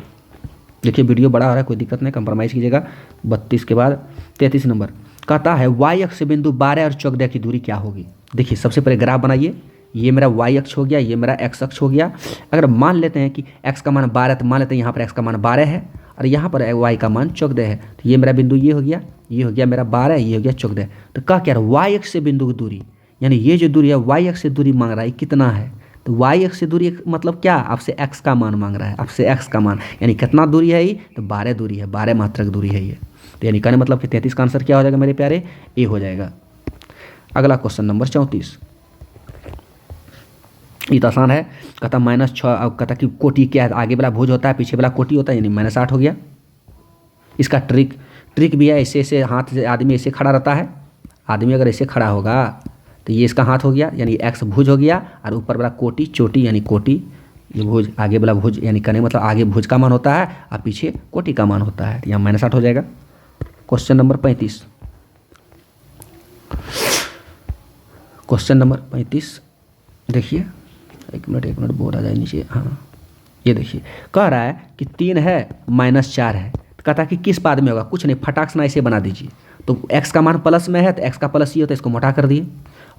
देखिए वीडियो बड़ा हो रहा है, कोई दिक्कत नहीं, कंप्रोमाइज़ कीजिएगा। 32 के बाद 33 नंबर कहता है y अक्ष से बिंदु 12 और 14 की दूरी क्या होगी। देखिए सबसे पहले ग्राफ बनाइए, ये मेरा y अक्ष हो गया, ये मेरा x अक्ष हो गया। अगर मान लेते हैं कि x का मान 12 तो मान लेते हैं यहाँ पर x का मान 12 है और यहाँ पर y का मान 14 है, तो ये मेरा बिंदु ये हो गया मेरा 12, ये हो गया 14। तो क्या कह रहा है y अक्ष से बिंदु की दूरी, यानी ये जो दूरी है y अक्ष से दूरी मांग रहा है कितना है, तो y अक्ष से दूरी मतलब क्या, आपसे x का मान मांग रहा है, आपसे x का मान, यानी कितना दूरी है ये, तो 12 दूरी है, 12 मात्रक दूरी है ये। तो यानी कहने मतलब कि 33 का आंसर क्या हो जाएगा मेरे प्यारे, ए हो जाएगा। अगला क्वेश्चन नंबर 34, ये तो आसान है, कहता -6, अब कहता कि कोटि क्या है, आगे वाला भुज होता है पीछे वाला कोटि होता है, यानी -8 हो गया। इसका ट्रिक भी है, ऐसे हाथ से आदमी ऐसे खड़ा रहता है, आदमी अगर ऐसे खड़ा होगा तो ये इसका हाथ हो गया, यानी x भुज हो गया, और ऊपर वाला कोटि चोटी यानी कोटि, ये भुज आगे वाला भुज, यानी कहने मतलब आगे भुज का मान होता है और पीछे कोटि का मान होता है, यहाँ -8 हो जाएगा। क्वेश्चन नंबर 35, क्वेश्चन नंबर 35 देखिए, एक मिनट बोर्ड आ जाए नीचे, हाँ ये देखिए कह रहा है कि 3 है -4 है, तो कहता है कि किस पाद में होगा, कुछ नहीं, फटाक से ना ऐसे बना दीजिए। तो x का मान प्लस में है तो x का प्लस ये होता है, इसको मोटा कर दिए।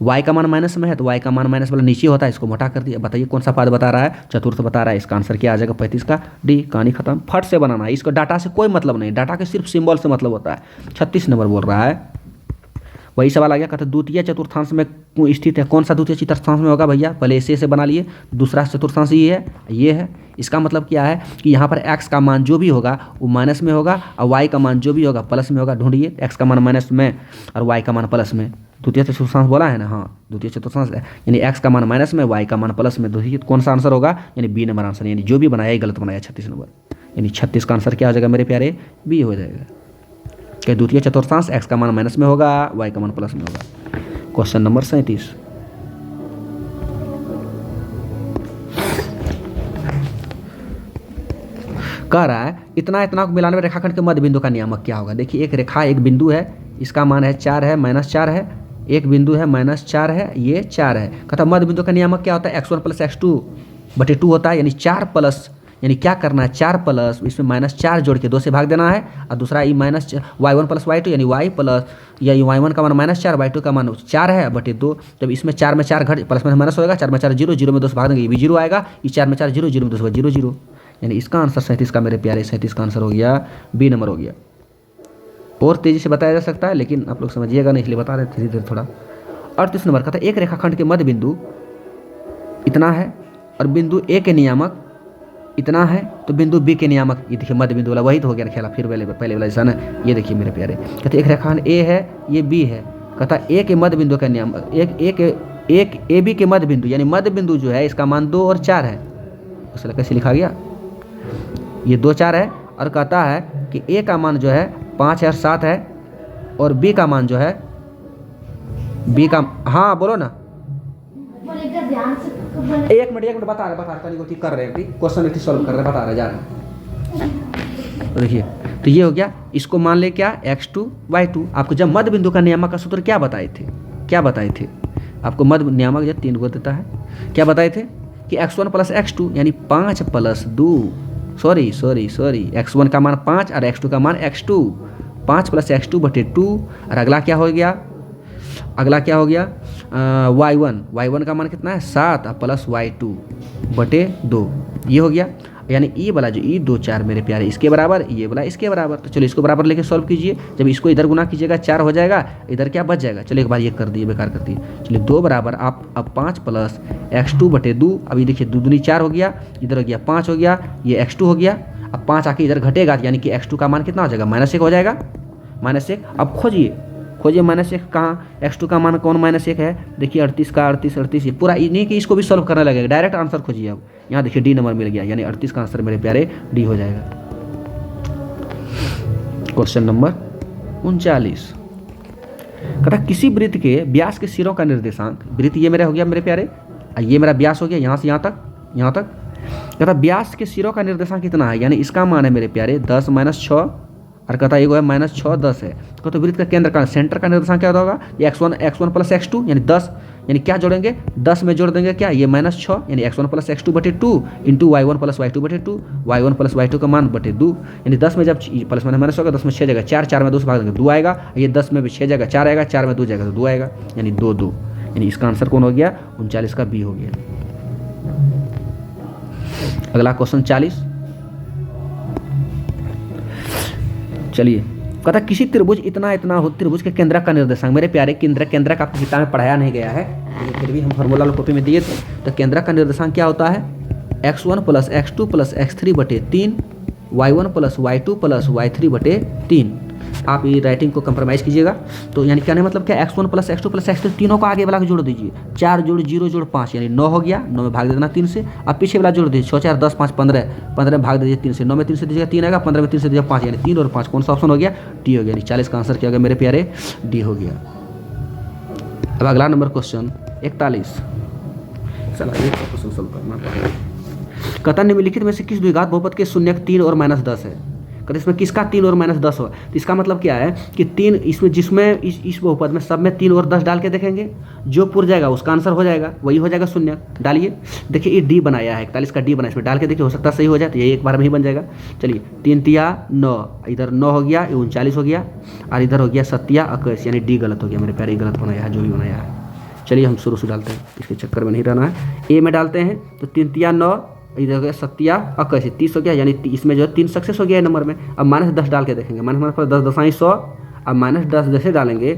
y का मान माइनस में है तो y का मान माइनस वाला नीचे होता है, इसको मोटा कर दिया। बताइए कौन सा पाद बता रहा है, चतुर्थ बता रहा है। इसका आंसर क्या आ जाएगा 35 का डी, कहानी खत्म। फट से बनाना है, इसको डाटा से कोई मतलब नहीं, डाटा के सिर्फ सिंबल से मतलब होता है। 36 नंबर बोल रहा है, वही सवाल आ गया, कहते द्वितीय चतुर्थांश में स्थित है, कौन सा द्वितीय चतुर्थांश में होगा भैया, पहले ऐसे बना लिए, दूसरा चतुर्थांश ये है। इसका मतलब क्या है कि यहाँ पर x का मान जो भी होगा वो माइनस में होगा और y का मान जो भी होगा प्लस में होगा। ढूंढिए, x का मान माइनस में और y का मान प्लस में। द्वितीय चतुर्थांश बोला है ना, हाँ द्वितीय चतुर्थांश, यानी x का मान माइनस में, y का मान प्लस में। द्वितीय कौन सा आंसर होगा, यानी बी नंबर आंसर, यानी जो भी बनाया ये गलत बनाया। 36 नंबर, यानी 36 का आंसर क्या हो जाएगा मेरे प्यारे, बी हो जाएगा। कि द्वितीय चतुर्थांश x का मान माइनस में होगा, y का मान प्लस में होगा। क्वेश्चन नंबर 37, कह रहा है इतना को मिलाने में रेखाखंड के मध्य बिंदु का नियामक क्या होगा। देखिए एक रेखा, एक बिंदु है, इसका मान है 4 है, -4 है, एक बिंदु है -4 है, ये 4 है। कहता मध्य बिंदु का नियामक क्या होता है, x1 + x2/2 होता है, यानी 4 प्लस, यानी क्या करना है 4 प्लस, इसमें -4 जोड़ के 2 से भाग देना है, और दूसरा ये y1 + y2, यानी y प्लस, या y1 का मान -4, y2 का मान 4 है बटे 2। जब इसमें 4 में 4 घट प्लस में माइनस होगा, 4 में 4 0, 0 में 2 से भाग देंगे, ये भी 0 आएगा, ये 4 में 4 0, 0 में 2 से 0 0, यानी इसका आंसर 37 का मेरे प्यारे, 37 का आंसर हो गया, बी नंबर हो गया। और तेज़ी से बताया जा सकता है लेकिन आप लोग समझिएगा नहीं, इसलिए बता रहे धीरे धीरे थोड़ा। 38 नंबर का था एक रेखाखंड के मध्य बिंदु इतना है और बिंदु ए के नियामक इतना है, तो बिंदु बी के नियामक, ये देखिए मध्य बिंदु वाला वही तो हो गया खेला, फिर पहले वाला जैसा ना। ये देखिए मेरे प्यारे, कहते एक रेखाखंड ए है, ये बी है, कहता ए के मध्य बिंदु का नियामक, एक ए बी के मध्य बिंदु, यानी मध्य बिंदु जो है इसका मान 2 और 4 है। उससे कैसे लिखा गया, ये 2 4 है, और कहता है कि ए का मान जो है 5 और 7 है, और बी का मान जो है, बी का, हाँ बोलो ना, एक मिनट बता रहे ठीक कर रहे हैं, क्वेश्चन सॉल्व कर रहे हैं, बता रहे जा रहे हैं। तो देखिए, तो ये हो गया, इसको मान ले क्या x2 y2। आपको जब मध्य बिंदु का नियामक का सूत्र क्या बताए थे, आपको मध्य नियामक जब 3 को देता है, क्या बताए थे कि x1 + x2 यानी 5 + 2, सॉरी x1 का मान 5 और x2 का मान x2, 5 + x2/2। और अगला क्या हो गया, अगला क्या हो गया, y1 का मान कितना है 7 प्लस y2 बटे 2, ये हो गया। यानी ई वाला जो ई 2 4 मेरे प्यारे इसके बराबर, ये वाला इसके बराबर। तो चलो इसको बराबर लेके सॉल्व कीजिए। जब इसको इधर गुना कीजिएगा 4 हो जाएगा, इधर क्या बच जाएगा। चलो एक बार ये कर दिए, बेकार कर दिए। चलिए 2 बराबर आप अब 5 प्लस x2 बटे 2। अभी देखिए 2 दूनी 4 हो गया, इधर हो गया 5 हो गया, ये x2 हो गया। अब 5 आके इधर घटेगा, यानी कि x2 का मान कितना हो जाएगा -1 हो जाएगा, -1। अब खोजिए -1 कहाँ, x2 का मान कौन -1 है, देखिए 38 का 38 ये पूरा नहीं कि इसको भी सॉल्व करना लगेगा, डायरेक्ट आंसर खोजिए। अब यहाँ देखिए डी नंबर मिल गया, यानी 38 का आंसर मेरे प्यारे डी हो जाएगा। क्वेश्चन नंबर 39 कहता किसी वृत्त के व्यास के सिरों का निर्देशांक, वृत्त ये मेरा हो गया मेरे प्यारे, ये मेरा व्यास हो गया यहाँ से यहाँ तक। कहता व्यास के सिरों का निर्देशांक कितना है, यानी इसका मान है मेरे प्यारे 10 - 6, और कहता है -6 10 है। तो वृत्त का केंद्र का सेंटर का निर्देशांक क्या होगा, ये x1 प्लस x2 यानी 10, यानी क्या जोड़ेंगे 10 में जोड़ देंगे क्या, ये -6 यानी x1 प्लस x2 बटे 2 इंटू y1 प्लस y2 बटे 2, y1 प्लस y2 का मान बटे 2, यानी 10 में जब प्लस माइनस होगा 10 में 6 जाएगा 4, 4 में 2 से भाग देंगे 2 आएगा, ये 10 में भी 6 जाएगा 4 आएगा, 4 में 2 जाएगा तो 2 आएगा, यानी 2 2, यानी इसका आंसर कौन हो गया 39 का बी हो गया। अगला क्वेश्चन 40, चलिए कहता किसी त्रिभुज इतना हो, त्रिभुज के केंद्र का निर्देशांक, मेरे प्यारे केंद्र का आपकी किताब में पढ़ाया नहीं गया है, लेकिन फिर भी हम फार्मूला कॉपी में दिए थे। तो केंद्र का निर्देशांक क्या होता है, x1 plus x2 plus x3 बटे 3, y1 plus y2 plus y3 बटे 3। आप ये राइटिंग को कंप्रोमाइज़ कीजिएगा। तो यानी कहने मतलब क्या, x1 plus x2 plus x3 तीनों को आगे वाला को जोड़ दीजिए, 4 जोड़ 0 जोड़ 5 यानी 9 हो गया, 9 में भाग दे देना 3 से। अब पीछे वाला जोड़ दीजिए 6 4 10 5 15, 15 में भाग दे दीजिए 3 से, 9 में 3 से दीजिएगा 3 आएगा, 15 में 3 से दीजिएगा 5, यानी 3 और 5 कौन सा ऑप्शन हो गया, डी हो गया। यानी 40 का आंसर क्या हो गया मेरे प्यारे, डी हो गया। अब अगला नंबर क्वेश्चन 41, चला एक क्वेश्चन सॉल्व करना पड़ेगा। कहता निम्नलिखित में से किस द्विघात बहुपद के शून्यक 3 और -10 है। कहते इसमें किसका 3 और -10 हो, तो इसका मतलब क्या है कि 3 इसमें, जिसमें इस बहुपद में सब में 3 और 10 डाल के देखेंगे, जो पुर जाएगा उसका आंसर हो जाएगा, वही हो जाएगा शून्य। डालिए, देखिए ये डी बनाया है, 41 का डी बना, इसमें डाल के देखिए हो सकता है सही हो जाए, तो ये एक बार में ही बन जाएगा। चलिए 3 तिया 9, इधर 9 हो गया, ये 39 हो गया, और इधर हो गया 7 या 21, यानी डी गलत हो गया मेरे प्यारे, गलत बनाया है जो भी बनाया है। चलिए हम शुरू से डालते हैं, इसके चक्कर में नहीं रहना है। ए में डालते हैं तो 3 तिया 9, इधर हो गया 7 या 21, 30 हो गया, यानी इसमें जो 3 सक्सेस हो गया है नंबर में। अब -10 डाल के देखेंगे, -10 पर 10 दसाई 100, अब -10 जैसे डालेंगे,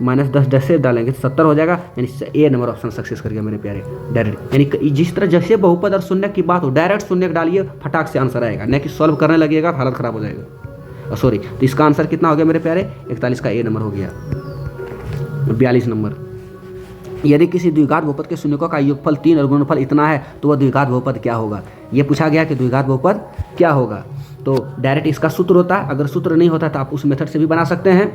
-10 जैसे डालेंगे तो 70 हो जाएगा, यानी ए नंबर ऑप्शन सक्सेस कर गया मेरे प्यारे डायरेक्ट। यानी जिस तरह जैसे बहुपद और शून्य की बात हो, डायरेक्ट शून्य डालिए, फटाक से आंसर आएगा, न कि सॉल्व करने लगेगा हालत खराब हो जाएगा। सॉरी, तो इसका आंसर कितना हो गया मेरे प्यारे, 41 का ए नंबर हो गया। 42 नंबर, यदि किसी द्विघात बहुपद के शून्यकों का योगफल 3 और गुणनफल इतना है तो वह द्विघात बहुपद क्या होगा। ये पूछा गया कि द्विघात बहुपद क्या होगा। तो डायरेक्ट इसका सूत्र होता है, अगर सूत्र नहीं होता तो आप उस मेथड से भी बना सकते हैं।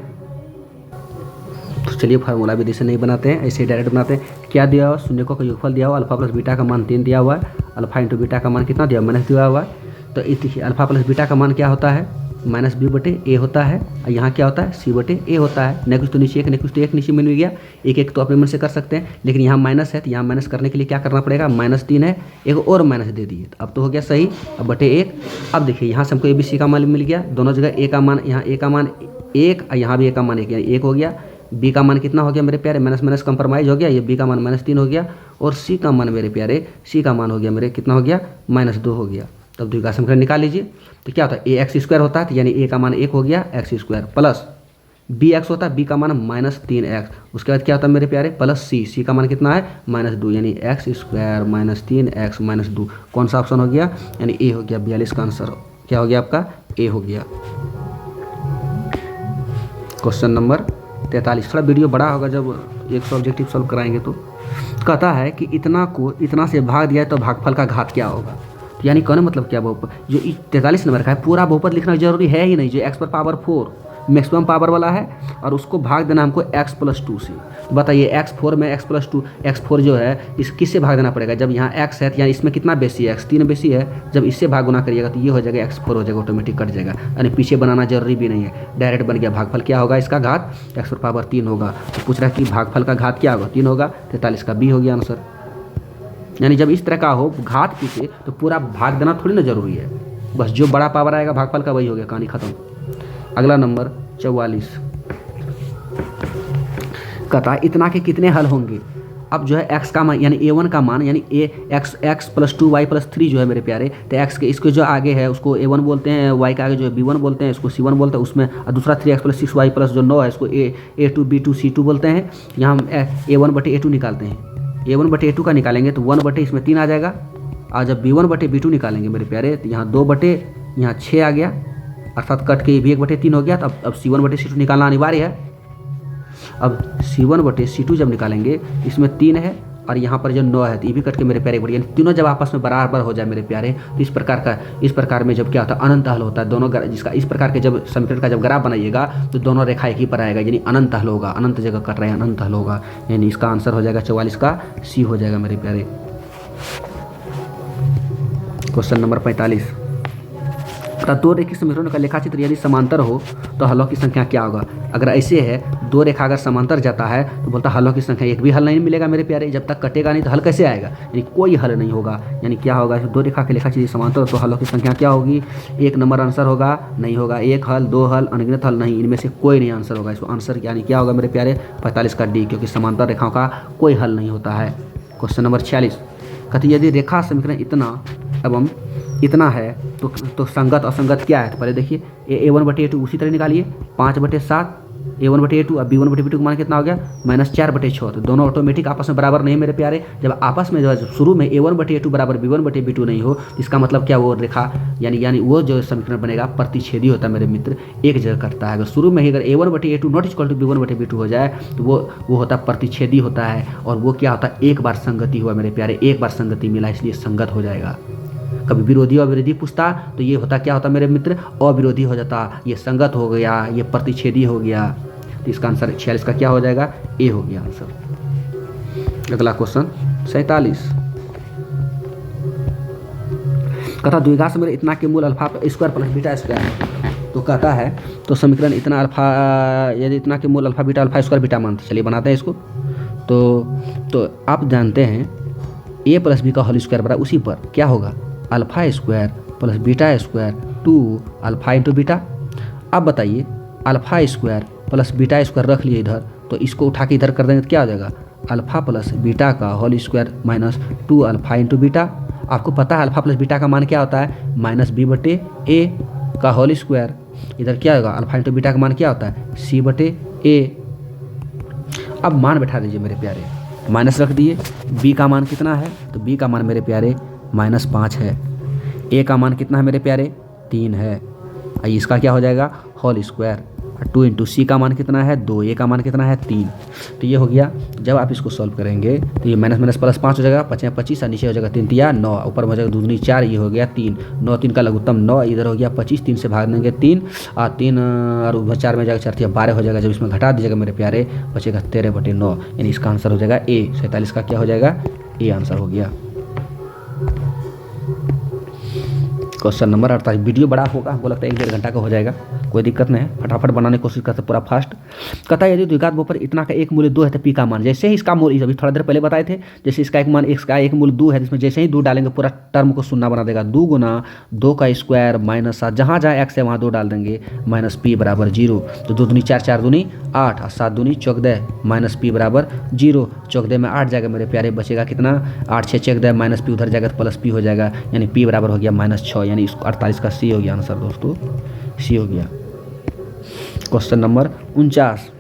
तो चलिए फार्मूला विधि से नहीं बनाते हैं, ऐसे ही डायरेक्ट बनाते हैं। क्या दिया हुआ, शून्यकों का योगफल दिया हुआ, अल्फा प्लस बीटा का मान 3 दिया हुआ है, अल्फा इंटू बीटा का मान कितना दिया हुआ, -, दिया हुआ है। तो अल्फा प्लस बीटा का मान क्या होता है, -b बटे a होता है, और यहाँ क्या होता है c बटे a होता है। न कुछ तो नीचे एक, न कुछ तो एक नीचे मिल गया, एक एक तो अपने मन से कर सकते हैं, लेकिन यहाँ माइनस है तो यहाँ माइनस करने के लिए क्या करना पड़ेगा, -3 है, एक और माइनस दे दिए, अब तो हो गया सही। अब बटे 1, अब देखिए यहाँ से हमको ABC का मान मिल गया, दोनों जगह a का मान, यहाँ a का मान 1 और यहाँ भी a का मान 1, यानी 1 हो गया। b का मान कितना हो गया मेरे प्यारे, माइनस कंप्रोमाइज हो गया, ये b का मान -3 हो गया, और c का मान मेरे प्यारे, c का मान हो गया मेरे कितना हो गया, -2 हो गया। तब द्विघात समीकरण निकाल लीजिए। तो क्या होता है, ax² होता है, तो यानी a का मान 1 हो गया x² प्लस bx होता है, b का मान -3x, उसके बाद क्या होता है मेरे प्यारे, प्लस c का मान कितना है, -2, यानी x² -3x -2 कौन सा ऑप्शन हो गया, यानी a हो गया। 42 का आंसर क्या हो गया आपका, a हो गया। क्वेश्चन नंबर 43, थोड़ा वीडियो बड़ा होगा जब एक ऑब्जेक्टिव सॉल्व कराएंगे। तो कहता है कि इतना को इतना से भाग दिया तो भागफल का घात क्या होगा। तो यानी कहने मतलब क्या, बहुपद जो 43 नंबर का है पूरा बहुपद लिखना जरूरी है ही नहीं, जो x पर पावर 4 मैक्सिमम पावर वाला है, और उसको भाग देना हमको x+2 से। तो बताइए x4 में x+2, x4 जो है इस किससे भाग देना पड़ेगा, जब यहाँ x है तो यहाँ इसमें कितना बेसी है, x3 बेसी है, जब इससे भाग गुना करिएगा तो ये हो जाएगा x4 हो जाएगा, ऑटोमेटिक कट जाएगा, यानी पीछे बनाना जरूरी भी नहीं है, डायरेक्ट बन गया। भागफल क्या होगा इसका, घात x पर पावर 3 होगा। तो पूछ रहा है कि भागफल का घात क्या होगा, 3 होगा, 43 का बी हो गया आंसर। यानी जब इस तरह का हो घात पीछे तो पूरा भाग देना थोड़ी ना जरूरी है, बस जो बड़ा पावर आएगा भागफल का वही हो गया, कहानी खत्म। अगला नंबर 44, कहता है इतना के कितने हल होंगे। अब जो है x का मान यानी a1 का मान यानी x + 2y + 3 जो है मेरे प्यारे, तो x के इसके जो आगे है उसको a1 बोलते हैं, y के आगे जो है b1 बोलते हैं, इसको c1 बोलते हैं, उसमें दूसरा 3x + 6y + जो 9 है इसको a2 b2 c2 बोलते हैं। यहाँ हम a1/a2 निकालते हैं, a1/a2 का निकालेंगे तो 1/, इसमें 3 आ जाएगा, और जब b1/b2 निकालेंगे मेरे प्यारे तो यहाँ 2/, यहाँ 6 आ गया, अर्थात कट के भी 1/3 हो गया। तो अब c1/c2 निकालना अनिवार्य है। अब c1/c2 जब निकालेंगे इसमें 3 है और यहाँ पर जो 9 है तो ये भी कट के मेरे प्यारे 1/, यानी तीनों जब आपस में बराबर हो जाए मेरे प्यारे तो इस प्रकार में जब क्या होता है अनंत हल होता है। दोनों जिसका इस प्रकार के जब समीकरण का जब ग्राफ बनाइएगा तो दोनों रेखा एक ही पर आएगा, यानी अनंत हल होगा, अनंत जगह कट रहे हैं अनंत हल होगा, यानी इसका आंसर हो जाएगा 44 का सी हो जाएगा मेरे प्यारे। क्वेश्चन नंबर 45, दो रेखीय समीकरणों का लेखाचित्र यदि समांतर हो तो हलों की संख्या क्या होगा। अगर ऐसे है दो रेखा अगर समांतर जाता है तो बोलता हलों की संख्या एक भी हल नहीं मिलेगा मेरे प्यारे, जब तक कटेगा नहीं तो हल कैसे आएगा, यानी कोई हल नहीं होगा। यानी क्या होगा, दो रेखा के लेखाचित्र समांतर हो तो हलों की संख्या क्या होगी, 1 नंबर आंसर होगा, नहीं होगा, 1 हल 2 हल अनगिनत हल नहीं, इनमें से कोई नहीं आंसर होगा। इसको आंसर यानी क्या होगा मेरे प्यारे 45 का डी, क्योंकि समांतर रेखाओं का कोई हल नहीं होता है। क्वेश्चन नंबर 46, कहते यदि रेखा समीकरण इतना एवं इतना है तो संगत असंगत क्या है। तो पहले देखिए a1/a2 उसी तरह निकालिए, 5/7 a1/a2, अब b1/b2 का मान कितना हो गया -4/6। तो दोनों ऑटोमेटिक आपस में बराबर नहीं मेरे प्यारे। जब आपस में जो है शुरू में a1/a2 बराबर b1/b2 नहीं हो, इसका मतलब क्या, वो रेखा यानी वो जो समीकरण बनेगा प्रतिच्छेदी होता है मेरे मित्र, एक जगह कटता है। अगर शुरू में ही अगर a1/a2 not equal to b1/b2 हो जाए तो वो होता है प्रतिच्छेदी होता है, और वो क्या होता है एक बार संगति हुआ मेरे प्यारे, एक बार संगति मिला इसलिए संगत हो जाएगा। कभी विरोधी अविरोधी पूछता तो ये होता क्या होता मेरे मित्र, अविरोधी हो जाता, ये संगत हो गया, ये प्रतिच्छेदी हो गया। तो इसका आंसर 46 का क्या हो जाएगा, ए हो गया आंसर। अगला क्वेश्चन 47, कहता द्विघात समीकरण इतना के मूल alpha square plus beta square है। तो कहता है तो समीकरण इतना अल्फा यदि इतना के मूल alpha beta alpha square beta मानते, चलिए बनाते हैं इसको। तो आप जानते हैं a + b का होल स्क्वायर बराबर उसी पर क्या होगा alpha square plus beta square 2 alpha into beta. अब बताइए alpha square plus beta square रख लिए इधर, तो इसको उठा के इधर कर देंगे तो क्या हो जाएगा अल्फा प्लस बीटा का whole square minus 2 alpha into beta. आपको पता है अल्फा प्लस बीटा का मान क्या होता है -b/a का होल स्क्वायर। इधर क्या होगा अल्फा इंटू बीटा का मान क्या होता है c/a। अब मान बैठा दीजिए मेरे प्यारे, माइनस रख दिए, b का मान कितना है तो b का मान मेरे प्यारे -5 है, a का मान कितना है मेरे प्यारे 3 है, इसका क्या हो जाएगा होल स्क्वायर, 2 इंटू सी का मान कितना है 2, ए का मान कितना है 3। तो ये हो गया। जब आप इसको सॉल्व करेंगे तो ये माइनस प्लस 5 हो जाएगा, 5 25 और नीचे हो जाएगा 3 3 9, ऊपर हो जाएगा 2 दूनी 4, ये हो गया 3 9 3 का लघुत्तम 9, इधर हो गया 25, 3 से भाग देंगे 3 और 3 और 4 में जाएगा 4 12 हो जाएगा। जब इसमें घटा दीजिएगा मेरे प्यारे बचेगा 13/9, यानी इसका आंसर हो जाएगा ए। 47 का क्या हो जाएगा ए आंसर हो गया। क्वेश्चन नंबर 48, वीडियो बड़ा होगा, हमको लगता है 1-1.5 घंटा का हो जाएगा, कोई दिक्कत नहीं है, फटाफट बनाने की कोशिश करते पूरा फास्ट। कहता है यदि द्विघात बहुपद इतना का एक मूल्य 2 है तो पी का मान, जैसे ही इसका मूल्य अभी थोड़ा देर पहले बताए थे, जैसे इसका एक मान इसका एक मूल्य 2 है, जिसमें जैसे ही 2 डालेंगे पूरा टर्म को शून्य बना देगा। 2 गुना 2 का स्क्वायर माइनस 7, जहाँ जहाँ एक्स है वहाँ 2 डाल देंगे, माइनस पी बराबर 0। तो 2 दूनी 4 4 दूनी 8 और 7 दूनी 14, माइनस पी बराबर 0। 14 में 8 जाएगा मेरे प्यारे, बचेगा कितना 8 6 14, माइनस पी उधर जाएगा तो प्लस पी हो जाएगा, यानी पी बराबर हो गया -6, यानी इसको 48 का सी हो गया आंसर दोस्तों, सी हो गया। क्वेश्चन नंबर 49,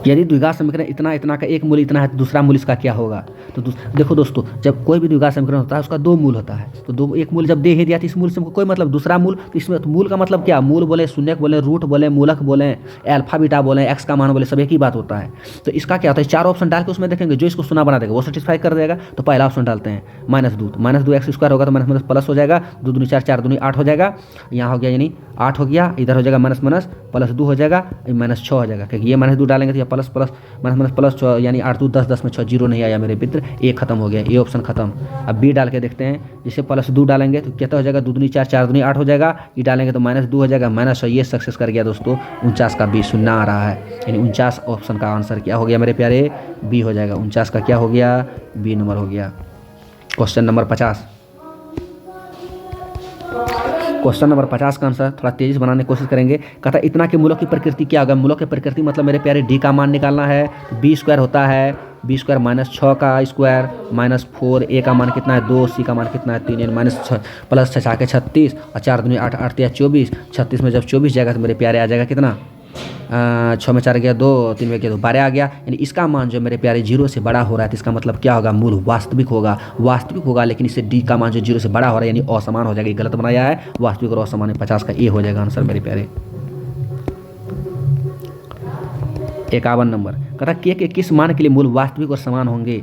यदि द्विघात समीकरण इतना का एक मूल इतना है तो दूसरा मूल इसका क्या होगा। तो देखो दोस्तों, जब कोई भी द्विघात समीकरण होता है उसका 2 मूल होता है, तो एक मूल जब दे ही दिया तो इस मूल से हमको कोई मतलब दूसरा मूल, तो इसमें तो मूल का मतलब क्या, मूल बोले शून्यक बोले रूट बोले मूलक बोले अल्फा बीटा बोले एक्स का मान बोले सब एक ही बात होता है। तो इसका क्या होता है 4 ऑप्शन डाल के उसमें देखेंगे जो इसको शून्य बना देगा वो सेटिस्फाई कर देगा। तो पहला ऑप्शन डालते हैं -2 एक्स स्क्वायर होगा तो माइनस प्लस हो जाएगा, 2 दूनी 4 4 दूनी 8 हो जाएगा, यहाँ हो गया यानी 8 हो गया, इधर हो जाएगा माइनस प्लस 2 हो जाएगा, -6 हो जाएगा, क्योंकि ये -2 डालेंगे तो यह प्लस प्लस 6 यानी 8 2 10 10 में 6 0 नहीं आया मेरे मित्र, ए खत्म हो गया, ये ऑप्शन खत्म। अब बी डाल के देखते हैं, जैसे +2 डालेंगे तो कितना हो जाएगा 2 दूनी 4 4 दूनी 8 हो जाएगा, ये डालेंगे तो -2 हो जाएगा, -6, ये सक्सेस कर गया दोस्तों। 49 का बी शून्य आ रहा है, यानी 49 ऑप्शन का आंसर क्या हो गया मेरे प्यारे बी हो जाएगा। 49 का क्या हो गया बी नंबर हो गया। क्वेश्चन नंबर 50, क्वेश्चन नंबर 50 का आंसर थोड़ा तेजी से बनाने की कोशिश करेंगे। कहता है इतना के मूलों की प्रकृति क्या होगा। मूलों की प्रकृति मतलब मेरे प्यारे डी का मान निकालना है। बी स्क्वायर होता है बी स्क्वायर माइनस 6 का स्क्वायर माइनस 4, ए का मान कितना है 2, सी का मान कितना है 3, यानी माइनस 6 प्लस 6 के 36 और 4 दूनी 8, 8 या 24, 36 में जब 24 जाएगा तो मेरे प्यारे आ जाएगा कितना 6 में 4 गया 2, 3 में गया 2, 12 आ गया। यानी इसका मान जो मेरे प्यारे 0 से बड़ा हो रहा है तो इसका मतलब क्या होगा, मूल वास्तविक होगा लेकिन इससे डी का मान जो 0 से बड़ा हो रहा है यानी असमान हो जाएगा। ये गलत बनाया है, वास्तविक और असमान 50 का ए हो जाएगा आंसर मेरे प्यारे। 51 नंबर कहता के किस मान के लिए मूल वास्तविक और समान होंगे।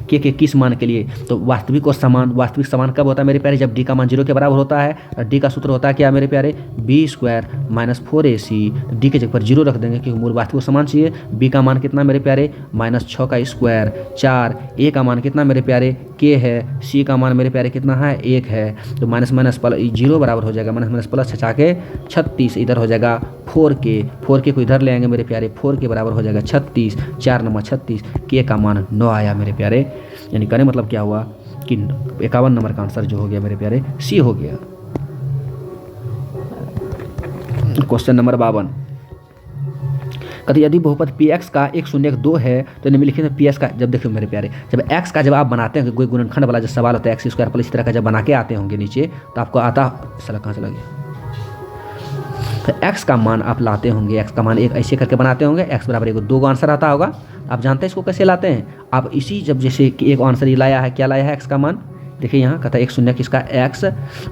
के किस मान के लिए, तो वास्तविक और समान, वास्तविक समान कब होता है मेरे प्यारे, जब डी का मान 0 के बराबर होता है। और डी का सूत्र होता है क्या मेरे प्यारे, B square minus 4ac। D के जगह पर 0 रख देंगे क्योंकि मूल वास्तविक समान चाहिए। बी का मान कितना मेरे प्यारे माइनस 6 का स्क्वायर 4, ए का मान कितना मेरे प्यारे के है, सी का मान मेरे प्यारे कितना है 1 है। तो माइनस माइनस प्लस 0 बराबर हो जाएगा, माइनस माइनस प्लस 6 के 36, इधर हो जाएगा 4k को इधर ले आएंगे मेरे प्यारे, 4 के बराबर हो जाएगा 36, 4 नंबर 36, के का मान 9 आया मेरे प्यारे। यानी कहने मतलब क्या हुआ कि 51 नंबर का आंसर जो हो गया मेरे प्यारे सी हो गया। क्वेश्चन नंबर 52 कहते यदि बहुपद px का 1 0 1 2 है तो निम्नलिखित में px का, जब देखिए मेरे प्यारे जब x का जब आप बनाते हैं कोई गुणनखंड वाला जो सवाल होता है x स्क्वायर प्लस इस तरह का जब बना के आते होंगे नीचे तो आपको आता साला कहाँ चला गया, तो x का मान आप लाते होंगे, x का मान एक ऐसे करके बनाते होंगे, x बराबर 1 2 आंसर आता होगा। आप जानते हैं इसको कैसे लाते हैं, आप इसी जब जैसे कि एक आंसर ये लाया है, क्या लाया है x का मान, देखिए यहाँ कहता है 1 0 किसका x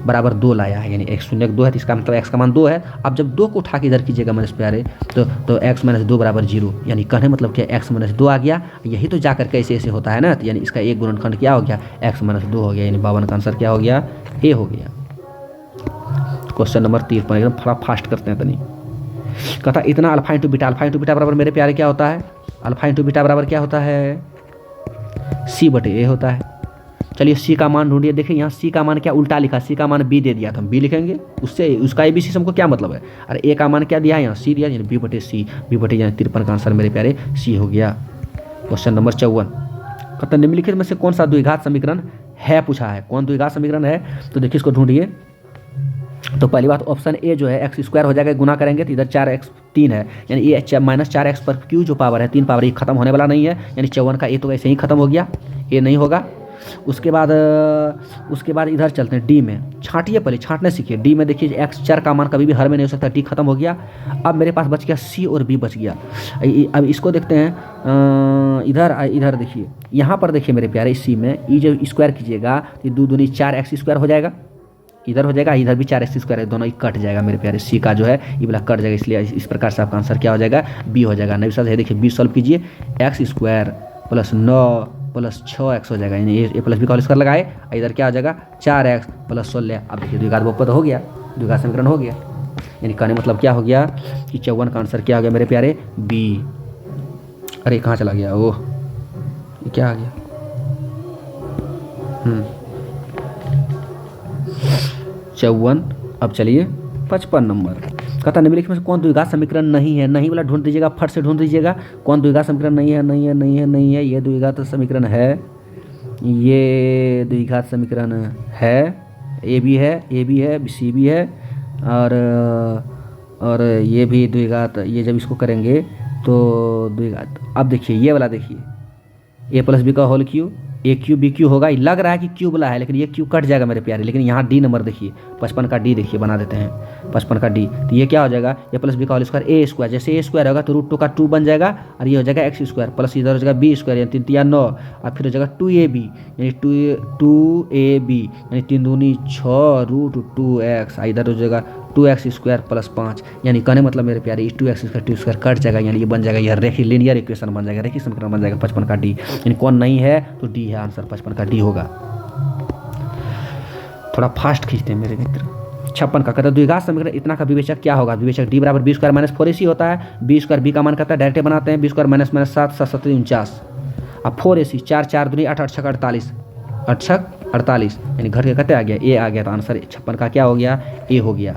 बराबर 2 लाया है, यानी 1 0 2 है तो इसका मतलब x का मान 2 है। अब जब 2 को उठा के इधर कीजिएगा मेरे प्यारे तो x माइनस 2 बराबर 0, यानी कहने मतलब क्या x माइनस 2 आ गया। यही तो जाकर के ऐसे ऐसे होता है ना, तो यानी इसका एक गुणनखंड क्या हो गया x माइनस 2 हो गया, यानी 52 का आंसर क्या हो गया ए हो गया। क्वेश्चन नंबर 53 एकदम थोड़ा फास्ट करते हैं तनी। कहता इतना अल्फा इंटू बीटा बराबर मेरे प्यारे क्या होता है, अल्फा इंटू बीटा बराबर क्या होता है सी बटे ए होता है। चलिए सी का मान ढूंढिए, देखिए यहाँ सी का मान क्या उल्टा लिखा, सी का मान बी दे दिया तो हम बी लिखेंगे, उससे उसका ABC से हमको क्या मतलब है, अरे ए का मान क्या दिया है यहाँ सी दिया, यानी बी बटे सी, बी बटे यानी 53 का आंसर मेरे प्यारे सी हो गया। क्वेश्चन नंबर 54 कहता निम्नलिखित में से कौन सा द्विघात समीकरण है पूछा है, कौन द्विघात समीकरण है, तो देखिए इसको ढूंढिए। तो पहली बात ऑप्शन ए जो है एक्स स्क्वायर हो जाएगा, गुना करेंगे तो इधर 4x 3 है, यानी ये माइनस 4x पर क्यू जो पावर है 3 पावर ये खत्म होने वाला नहीं है, यानी 54 का ए तो ऐसे ही खत्म हो गया, ये नहीं होगा। उसके बाद इधर चलते हैं डी में, छांटिए पहले छांटने सीखिए। डी में देखिए x 4 का मान कभी भी हर में नहीं हो सकता, डी खत्म हो गया। अब मेरे पास बच गया सी और बी बच गया। अब इसको देखते हैं, इधर देखिए, यहाँ पर देखिए मेरे प्यारे सी में ई जब स्क्वायर कीजिएगा तो 2 दूनी 4x स्क्वायर हो जाएगा, इधर हो जाएगा, इधर भी 4x स्क्वायर है, दोनों ही कट जाएगा मेरे प्यारे, सी का जो है ये वाला कट जाएगा, इसलिए इस प्रकार से आपका आंसर क्या हो जाएगा बी हो जाएगा। नई साथ है देखिए बी सॉल्व कीजिए, x square plus 9 plus 6x हो जाएगा, यानी ए प्लस बी का होल स्क्वायर लगाए, इधर क्या हो जाएगा 4x प्लस 16। अब देखिए द्विघात बहुपद हो गया, द्विघात समीकरण हो गया, यानी कहने मतलब क्या हो गया कि 54 का आंसर क्या हो गया मेरे प्यारे बी। अरे कहाँ चला गया, ओह ये क्या आ गया, 54। अब चलिए 55 नंबर कहता निम्नलिखित में से कौन द्विघात समीकरण नहीं है, नहीं वाला ढूंढ दीजिएगा, फट से ढूंढ दीजिएगा कौन द्विघात समीकरण नहीं है, ये द्विघात समीकरण है, ये द्विघात समीकरण है, ए भी है सी भी है और ये भी द्विघात, ये जब इसको करेंगे तो द्विघात। अब देखिए ये वाला देखिए ए प्लस बी का होल क्यू, ए क्यू बी क्यू होगा, लग रहा है कि क्यू वाला है लेकिन ये क्यू कट जाएगा मेरे प्यारे, लेकिन यहाँ डी नंबर देखिए 55 का डी देखिए बना देते हैं 55 का डी, तो ये क्या हो जाएगा ए प्लस बी का होल स्क्वायर ए स्क्वायर, जैसे ए स्क्वायर होगा तो √2 का 2 बन जाएगा और ये हो जाएगा एक्स स्क्वायर प्लस इधर हो जाएगा बी स्क्वायर यानी 3 3 9 और फिर हो जाएगा 2ab यानी 2ab यानी 3 दूनी 6 √2x, इधर हो जाएगा 2x स्क्वायर प्लस 5, यानी कहने मतलब मेरे प्यारे 2x स्क्वायर 2 स्क्वायर कट जाएगा, यानी ये बन जाएगा यह रेखीय लीनियर इक्वेशन बन जाएगा, रेखीय समीकरण बन जाएगा 55 का डी, यानी कौन नहीं है तो डी है आंसर, 55 का डी होगा। थोड़ा फास्ट खींचते हैं मेरे मित्र। 56 का कहता है द्विघात समीकरण इतना का विवेचक क्या होगा, विवेचक डी बराबर बी स्क्वायर माइनस 4ac होता है, बी स्क्वायर बी का मान करता है डायरेक्ट बनाते हैं, बी स्क्वायर माइनस माइनस 7 7 7 49, अब 4ac 4 4 दूनी 8 8 6 48 8 6 48, यानी घर के कहते आ गया ए आ गया, तो आंसर 56 का क्या हो गया ए हो गया।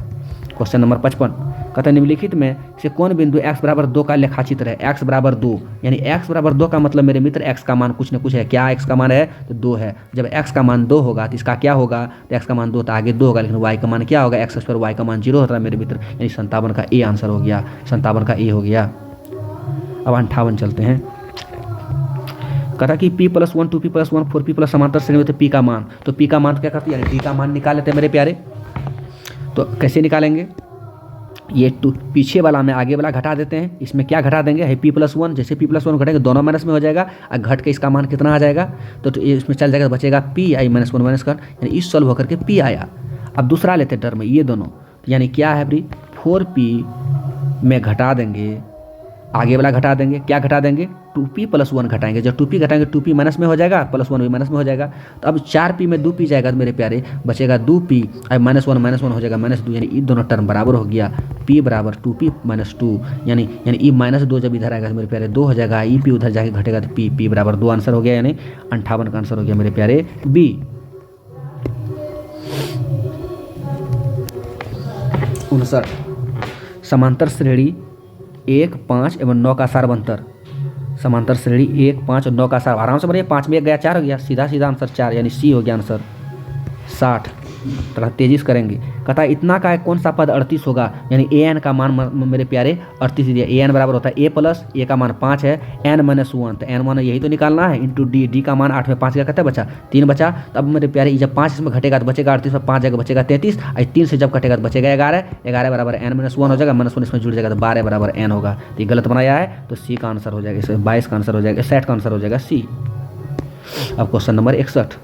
क्वेश्चन नंबर 55 कहता है निम्नलिखित में से कौन बिंदु x बराबर 2 का लेखाचित्र है। x बराबर 2 यानी x बराबर 2 का मतलब मेरे मित्र x का मान कुछ न कुछ है। क्या x का मान है? तो 2 है। जब x का मान 2 होगा तो इसका क्या होगा? तो x का मान 2 तो आगे 2 होगा, लेकिन y का मान क्या होगा? x स्क्वायर, y का मान 0 होता है मेरे मित्र, यानी 57 का ए आंसर हो गया। 57 का ए हो गया। अब 58 चलते हैं। कहता कि p+1 2p+1 4p+ समांतर श्रेणी में p का मान, तो p का मान तो क्या करते हैं? यानी d का मान निकाल लेते हैं मेरे प्यारे। तो कैसे निकालेंगे? ये पीछे वाला में आगे वाला घटा देते हैं। इसमें क्या घटा देंगे? है p+1, जैसे p+1 घटेंगे दोनों माइनस में हो जाएगा, और घट के इसका मान कितना आ जाएगा? तो इसमें चल जाएगा, बचेगा p i -1 माइनस कर, यानी इस सॉल्व होकर के p आया। अब दूसरा लेते हैं टर्म ये दोनों, यानी क्या है भाई? 4p में घटा देंगे, आगे वाला घटा देंगे। क्या घटा देंगे? 2p+1 घटाएंगे। जब 2p घटाएंगे 2p माइनस में हो जाएगा, +1 भी माइनस में हो जाएगा। तो अब 4p में 2p जाएगा तो मेरे प्यारे बचेगा 2p, और -1 हो जाएगा -2, यानी ये दोनों टर्म बराबर हो गया। p बराबर 2p - 2, यानी ई -2 जब इधर आएगा तो मेरे प्यारे 2 हो जाएगा, ई p उधर जाके घटेगा तो p बराबर 2 आंसर हो गया, यानी 58 का आंसर हो गया मेरे प्यारे b। 59 समांतर श्रेणी 1, 5 एवं 9 का सार्वंतर। समांतर श्रेणी 1, 5 और 9 का सार, आराम से बढ़िए, 5 में 1 गया 4 हो गया, सीधा सीधा आंसर 4, यानी सी हो गया आंसर। 60 थोड़ा तेजी से करेंगे। कहता है इतना का कौन सा पद 38 होगा, यानी an का मान मेरे प्यारे 38 दिया। an बराबर होता है a का मान 5 है, n -1, तो n मान यही तो निकालना है, इंटू d का मान 8 में 5 का कहता है बचा 3 बचा। तो अब मेरे प्यारे जब 5 इसमें घटेगा तो बचेगा 38 में 5 जगह बचेगा 33, और 3 से जब घटेगा तो बचेगा 11 बराबर n -1 हो जाएगा, -1 इसमें जुड़ जाएगा तो 12 बराबर n होगा। तो ये गलत बनाया है, तो सी का आंसर हो जाएगा, इसमें 22 का आंसर हो जाएगा, 60 का आंसर हो जाएगा सी। अब क्वेश्चन नंबर 61,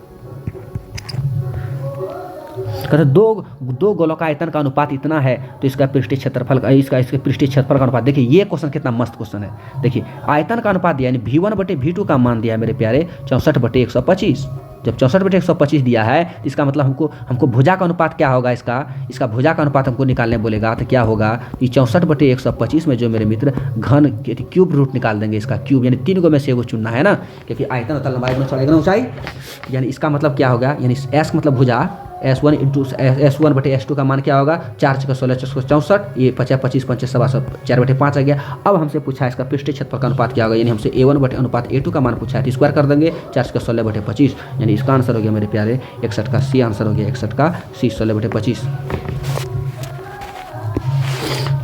कहते दो गोलों का आयतन का अनुपात इतना है तो इसका पृष्ठीय क्षेत्रफल का इसके पृष्ठीय क्षेत्रफल का अनुपात। देखिए ये क्वेश्चन कितना मस्त क्वेश्चन है। देखिए आयतन का अनुपात दिया, यानी v1/v2 का मान दिया है मेरे प्यारे 64/125। जब 64/125 दिया है तो इसका मतलब हमको भुजा का अनुपात क्या होगा, इसका भुजा का अनुपात हमको निकालने बोलेगा तो क्या होगा कि 64/125 में जो मेरे मित्र घन क्यूब रूट निकाल देंगे, इसका क्यूब, यानी 3 गो में से एगो चुनना है ना, क्योंकि आयतन होता है लंबाई गुना चौड़ाई गुना ऊंचाई, यानी इसका मतलब क्या होगा, यानी s मतलब भुजा S1 इंटू S1/S2 का मान क्या होगा 4 × 16 64, ये 50 25 5 7 4/5 आ गया। अब हमसे पूछा है इसका पृष्ठीय क्षेत्रफल का अनुपात क्या होगा, यानी हमसे A1/A2 का मान पूछा है, तो स्क्वायर कर देंगे 4 × 16/25, यानी इसका आंसर हो गया मेरे प्यारे 61 का सी आंसर हो गया, 61 का सी 16/25।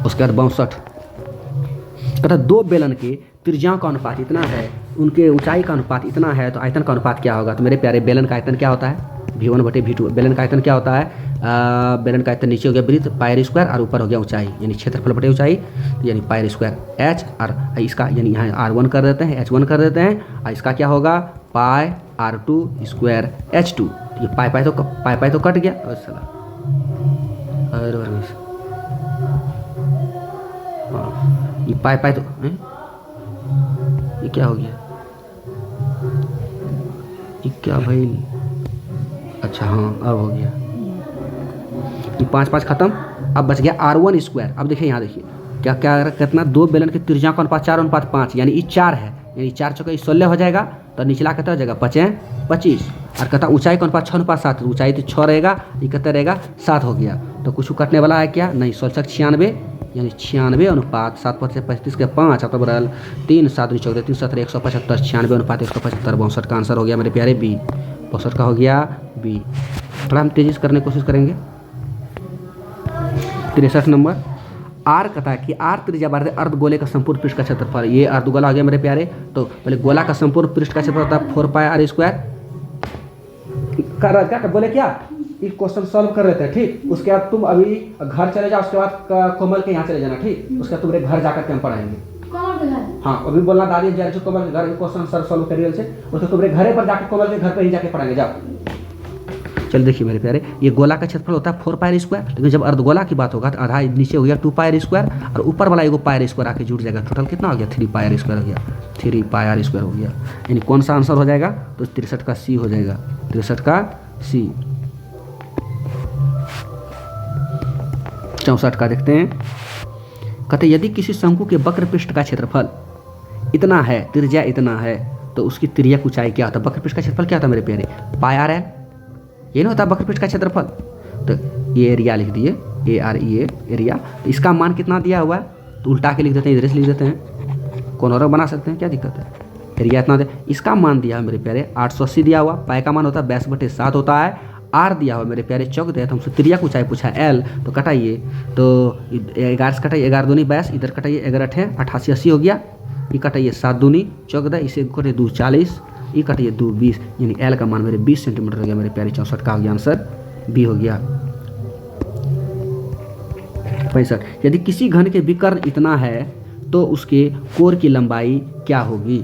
उसके बाद 62 कहता दो बेलन के त्रिज्याओं का अनुपात इतना है, उनके ऊंचाई का अनुपात इतना है, तो आयतन का अनुपात क्या होगा। तो मेरे प्यारे बेलन का आयतन क्या होता है v1/v2। बेलन का आयतन क्या होता है, बेलन का आयतन नीचे हो गया वृत्त पाई स्क्वायर और ऊपर हो गया ऊंचाई, यानी क्षेत्रफल बटे ऊंचाई, यानी पाई स्क्वायर h, और इसका यानी यहाँ r1 कर देते हैं, h1 कर देते हैं, और इसका क्या होगा पाई r2 स्क्वायर h2। ये पाई तो कट गया, ये पाई तो ये क्या हो गया, ये क्या भाई, अच्छा हाँ अब हो गया, ये 5 खत्म। अब बच गया r1 स्क्वायर। अब देखिए यहाँ देखिए क्या कितना, दो बेलन के त्रिज्या का अनुपात 4:5, यानी ये 4 है, यानी 4 चौके 16 हो जाएगा, तो निचला कितना हो जाएगा 5×25, और कहता ऊंचाई का अनुपात 6:7, ऊंचाई तो 6 रहेगा, ये कितना रहेगा 7 हो गया। तो कुछ कटने वाला है क्या, नहीं, 96, यानी 96 7 × 35 के 5 अब बराबर 3 7 14 3 7 175, 96 175, 62 का आंसर हो गया मेरे प्यारे बी। 62 का हो गया बी। थोड़ा हम तेजी से करने की कोशिश करेंगे। 63 नंबर आर कहता है कि आर त्रिज्या बार अर्धगोले का संपूर्ण पृष्ठ का क्षेत्रफल, ये अर्धगोला हो गया मेरे प्यारे। तो पहले गोला का संपूर्ण पृष्ठ का क्षेत्रफल होता है 4πr²। क्या बोले क्या, इस क्वेश्चन सॉल्व कर रहे थे, ठीक। उसके बाद तुम अभी घर चले जाओ, उसके बाद कोमल के यहाँ चले जाना, ठीक। उसके बाद तुम्हारे घर जाकर के हम पढ़ाएंगे। हाँ अभी बोलना दादी जा रही कोमल के घर क्वेश्चन सर सॉल्व करिए से, उसके तुम्हारे घरे पर जाकर कोमल के घर पर ही जाके पढ़ाएंगे, जाओ। चल देखिए मेरे प्यारे, ये गोला का क्षेत्रफल होता है 4πr², लेकिन जब अर्धगोला की बात होगा तो आधा नीचे हो गया 2πr² और ऊपर वाला एगो πr² आके जुड़ जाएगा, टोटल कितना हो गया 3πr² हो गया, 3πr² हो गया। यानी कौन सा आंसर हो जाएगा, तो 63 का सी हो जाएगा, 63 का सी। 64 का देखते हैं। कहते यदि किसी शंकु के वक्र पृष्ठ का क्षेत्रफल इतना है, त्रिज्या इतना है, तो उसकी तिर्यक ऊंचाई क्या होता है। वक्र पृष्ठ का क्षेत्रफल क्या होता है मेरे प्यारे, πr, ये नहीं होता वक्र पृष्ठ का क्षेत्रफल। तो ये एरिया लिख दिए, AREA एरिया। तो इसका मान कितना दिया हुआ है, तो उल्टा के लिख देते हैं, इधर से लिख देते हैं, कॉर्नर बना सकते हैं, क्या दिक्कत है। एरिया इतना दे, इसका मान दिया है मेरे प्यारे 880 दिया हुआ, पाई का मान होता है 22/7 होता है, आर दिया हुआ मेरे प्यारे चौक दिया, तो हमसे त्रिया को चाहे पूछा एल, तो कटाइए, तो 11 से कटाइए, 11 दूनी 22, इधर कटाइए 11 8 88 80 हो गया, ये कटाइए 7 दूनी 14, इसे कटिए 2 40, ये कटिए 2 20, यानी एल का मान मेरे 20 सेंटीमीटर हो गया मेरे प्यारे। 64 का हो गया आंसर बी हो गया। 65, यदि किसी घन के विकर्ण इतना है तो उसके कोर की लंबाई क्या होगी।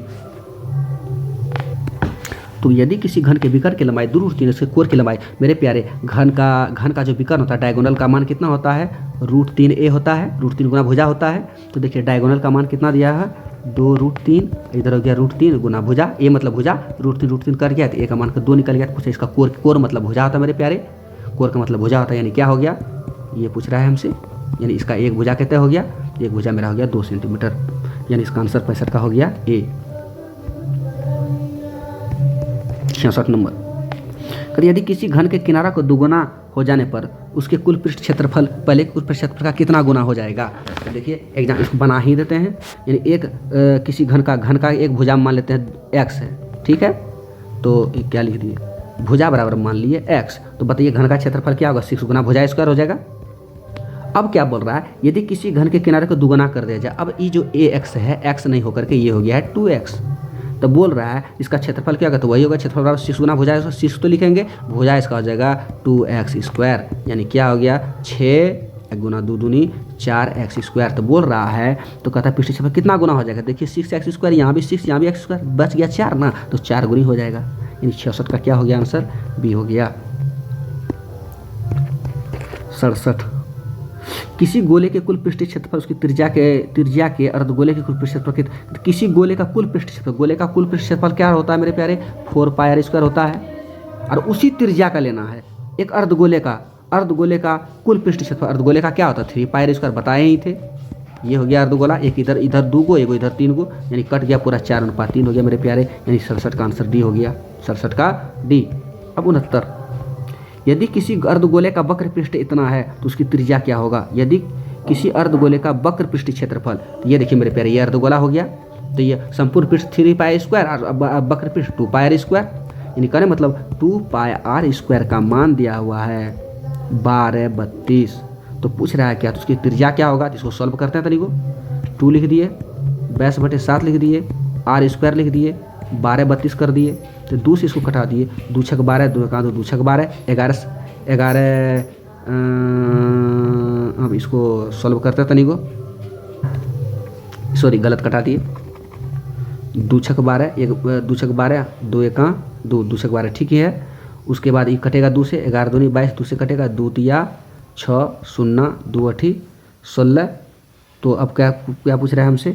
तो यदि किसी घन के विकर्ण की लंबाई √3 उसके कोर की लंबाई, मेरे प्यारे घन का जो विकर्ण होता है डायगोनल का मान कितना होता है, √3a होता है, √3 गुना भुजा होता है। तो देखिए डायगोनल का मान कितना दिया है 2√3, इधर हो गया √3 गुना भुजा, ए मतलब भुजा, √3 कर गया, तो ए का मान का 2 निकल गया। तो पूछा इसका कोर मतलब भुजा होता है मेरे प्यारे, कोर का मतलब भुजा होता है, यानी क्या हो गया, ये पूछ रहा है हमसे, यानी इसका एक भुजा कितना हो गया, एक भुजा मेरा हो गया 2 सेंटीमीटर, यानी इसका आंसर 65 का हो गया ए। 66 नंबर, कहते यदि किसी घन के किनारा को दुगुना हो जाने पर उसके कुल पृष्ठ क्षेत्रफल पहले कुल पृष्ठ क्षेत्रफल का कितना गुना हो जाएगा। तो देखिए एग्जाम इसको बना ही देते हैं, यानी एक किसी घन का एक भुजा मान लेते हैं x है, ठीक है, तो क्या लिख दिए, भुजा बराबर मान लिए x, तो बताइए घन का क्षेत्रफल क्या होगा, 6 गुना भुजा स्क्वायर हो जाएगा। अब क्या बोल रहा है, यदि किसी घन के किनारे को दुगुना कर दिया जाए, अब ये जो ax है x नहीं होकर के ये हो गया है 2x, तो बोल रहा है इसका क्षेत्रफल क्या होगा, तो वही होगा क्षेत्रफल बराबर 6 गुना भुजा, 6 तो लिखेंगे, भुजा इसका हो जाएगा 2x², यानी क्या हो गया 6 गुना 2 दूनी 4x²। तो बोल रहा है, तो कहता है पृष्ठ क्षेत्रफल कितना गुना हो जाएगा, देखिए 6x², यहाँ भी 6, यहाँ भी x², बच गया 4 ना, तो 4 गुनी हो जाएगा, यानी 66 का क्या हो गया आंसर बी हो गया। 67, किसी गोले के कुल पृष्ठीय क्षेत्रफल उसकी त्रिज्या के अर्धगोले के कुल पृष्ठ क्षेत्रफल, किसी गोले का कुल पृष्ठ क्षेत्रफल, गोले का कुल पृष्ठ क्षेत्रफल क्या होता है मेरे प्यारे 4πr² होता है, और उसी त्रिज्या का लेना है। एक अर्धगोले का कुल पृष्ठ क्षेत्रफल, अर्धगोले का क्या होता है 3πr², बताए ही थे, ये हो गया अर्धगोला, एक इधर 2 गो, एक इधर 3 गो, यानी कट गया पूरा 4:3 हो गया मेरे प्यारे, यानी 67 का आंसर डी हो गया, 67 का डी। अब 69, यदि किसी अर्धगोले का वक्र पृष्ठ इतना है तो उसकी त्रिज्या क्या होगा। यदि किसी अर्धगोले का वक्र पृष्ठ क्षेत्रफल, तो ये देखिए मेरे प्यारे ये अर्धगोला हो गया, तो ये संपूर्ण पृष्ठ 3πr² और वक्र पृष्ठ 2πr², यानी कहने मतलब 2πr² का मान दिया हुआ है 1232। तो पूछ रहा है क्या, तो उसकी त्रिज्या क्या होगा, तो इसको सॉल्व करते हैं तरीको, 2 लिख दिए, 22/7 लिख दिए, r² लिख दिए, 1232 कर दिए, तो 2 से इसको कटा दिए, 2 छक 12, 2 का 2 छक 12, 11 अब इसको सॉल्व करते हैं तनिको, सॉरी गलत कटा दिए, 2 छक 12, 2 छक 12, 2 1 2, 2 छक 12 ठीक ही है। उसके बाद ये कटेगा 2 से, 11 दूनी 22, 2 से कटेगा 2 तिया 6 0 2 8 16। तो अब क्या पूछ रहा है हमसे,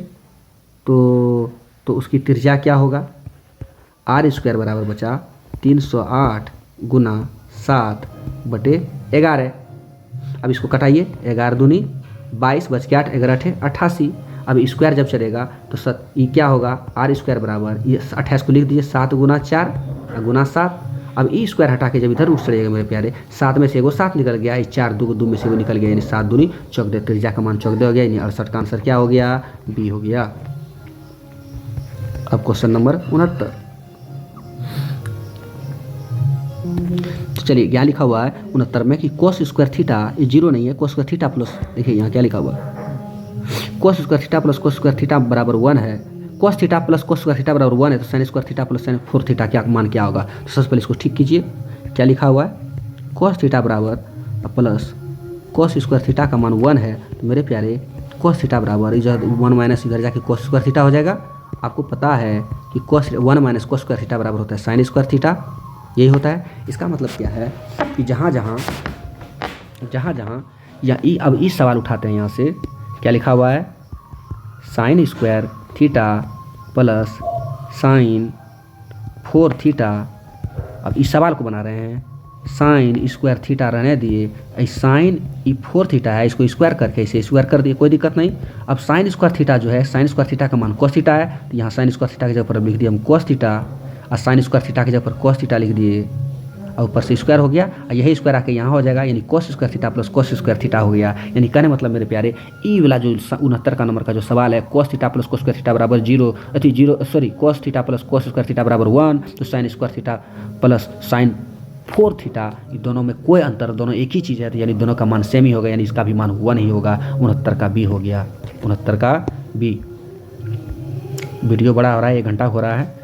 तो उसकी त्रिज्या क्या होगा, r² बराबर बचा 308 गुना 7/11। अब इसको कटाइए, 11 दूनी 22 बच के 8, 11 8 88। अब स्क्वायर जब चलेगा तो ये क्या होगा, r² बराबर ये 28 को लिख दीजिए 7 गुना 4 गुना 7। अब ई स्क्वायर हटा के जब इधर रूट चलेगा मेरे प्यारे, 7 में से एगो 7 निकल गया, 4 2 में से एगो निकल गया, यानी 7 दूनी 14, त्रिज्या का मान 14 हो गया, यानी 68 का आंसर क्या हो गया बी हो गया। अब क्वेश्चन नंबर 69, तो चलिए क्या लिखा हुआ है 69 में कि cos² थीटा, ये 0 नहीं है, cos² थीटा प्लस, देखिए यहाँ क्या लिखा हुआ है, cos² theta plus cos² theta बराबर 1 है, cos theta plus cos² theta बराबर 1 है, तो sin² theta plus sin 4 theta क्या मान क्या होगा। तो सबसे पहले इसको ठीक कीजिए, क्या लिखा हुआ है cos थीटा बराबर प्लस cos² थीटा का मान 1 है, तो मेरे प्यारे cos थीटा बराबर इधर 1 माइनस इधर जाके cos² थीटा हो जाएगा। आपको पता है कि 1 माइनस cos² थीटा बराबर होता है sin² थीटा, यही होता है। इसका मतलब क्या है कि जहाँ जहाँ या अब इस सवाल उठाते हैं, यहाँ से क्या लिखा हुआ है sin² theta plus sin 4 theta. अब इस सवाल को बना रहे हैं, sin² थीटा रहने दिए, sin 4 थीटा है, इसको स्क्वायर करके इसे स्क्वायर कर दिए, कोई दिक्कत नहीं। अब sin² थीटा जो है, sin² थीटा का मान cos थीटा है, तो यहाँ sin² थीटा की जगह पर लिख दिए हम cos थीटा, और sin² थीटा की जगह पर cos थीटा लिख दिए, और ऊपर से स्क्वायर हो गया और यही स्क्वायर आके यहाँ हो जाएगा, यानी कोस square theta plus cos square theta हो गया। यानी कहने मतलब मेरे प्यारे ई वाला जो 69 का नंबर का जो सवाल है cos theta plus cos square theta बराबर cos theta plus cos square theta बराबर 1, तो sine square theta plus sine 4 theta, ये दोनों में कोई अंतर, दोनों एक ही चीज़ है, तो यानी दोनों का मान सेम ही होगा, यानी इसका भी मान 1 ही होगा। 69 का बी हो गया, 69 का बी। वीडियो बड़ा हो रहा है, 1 घंटा हो रहा है,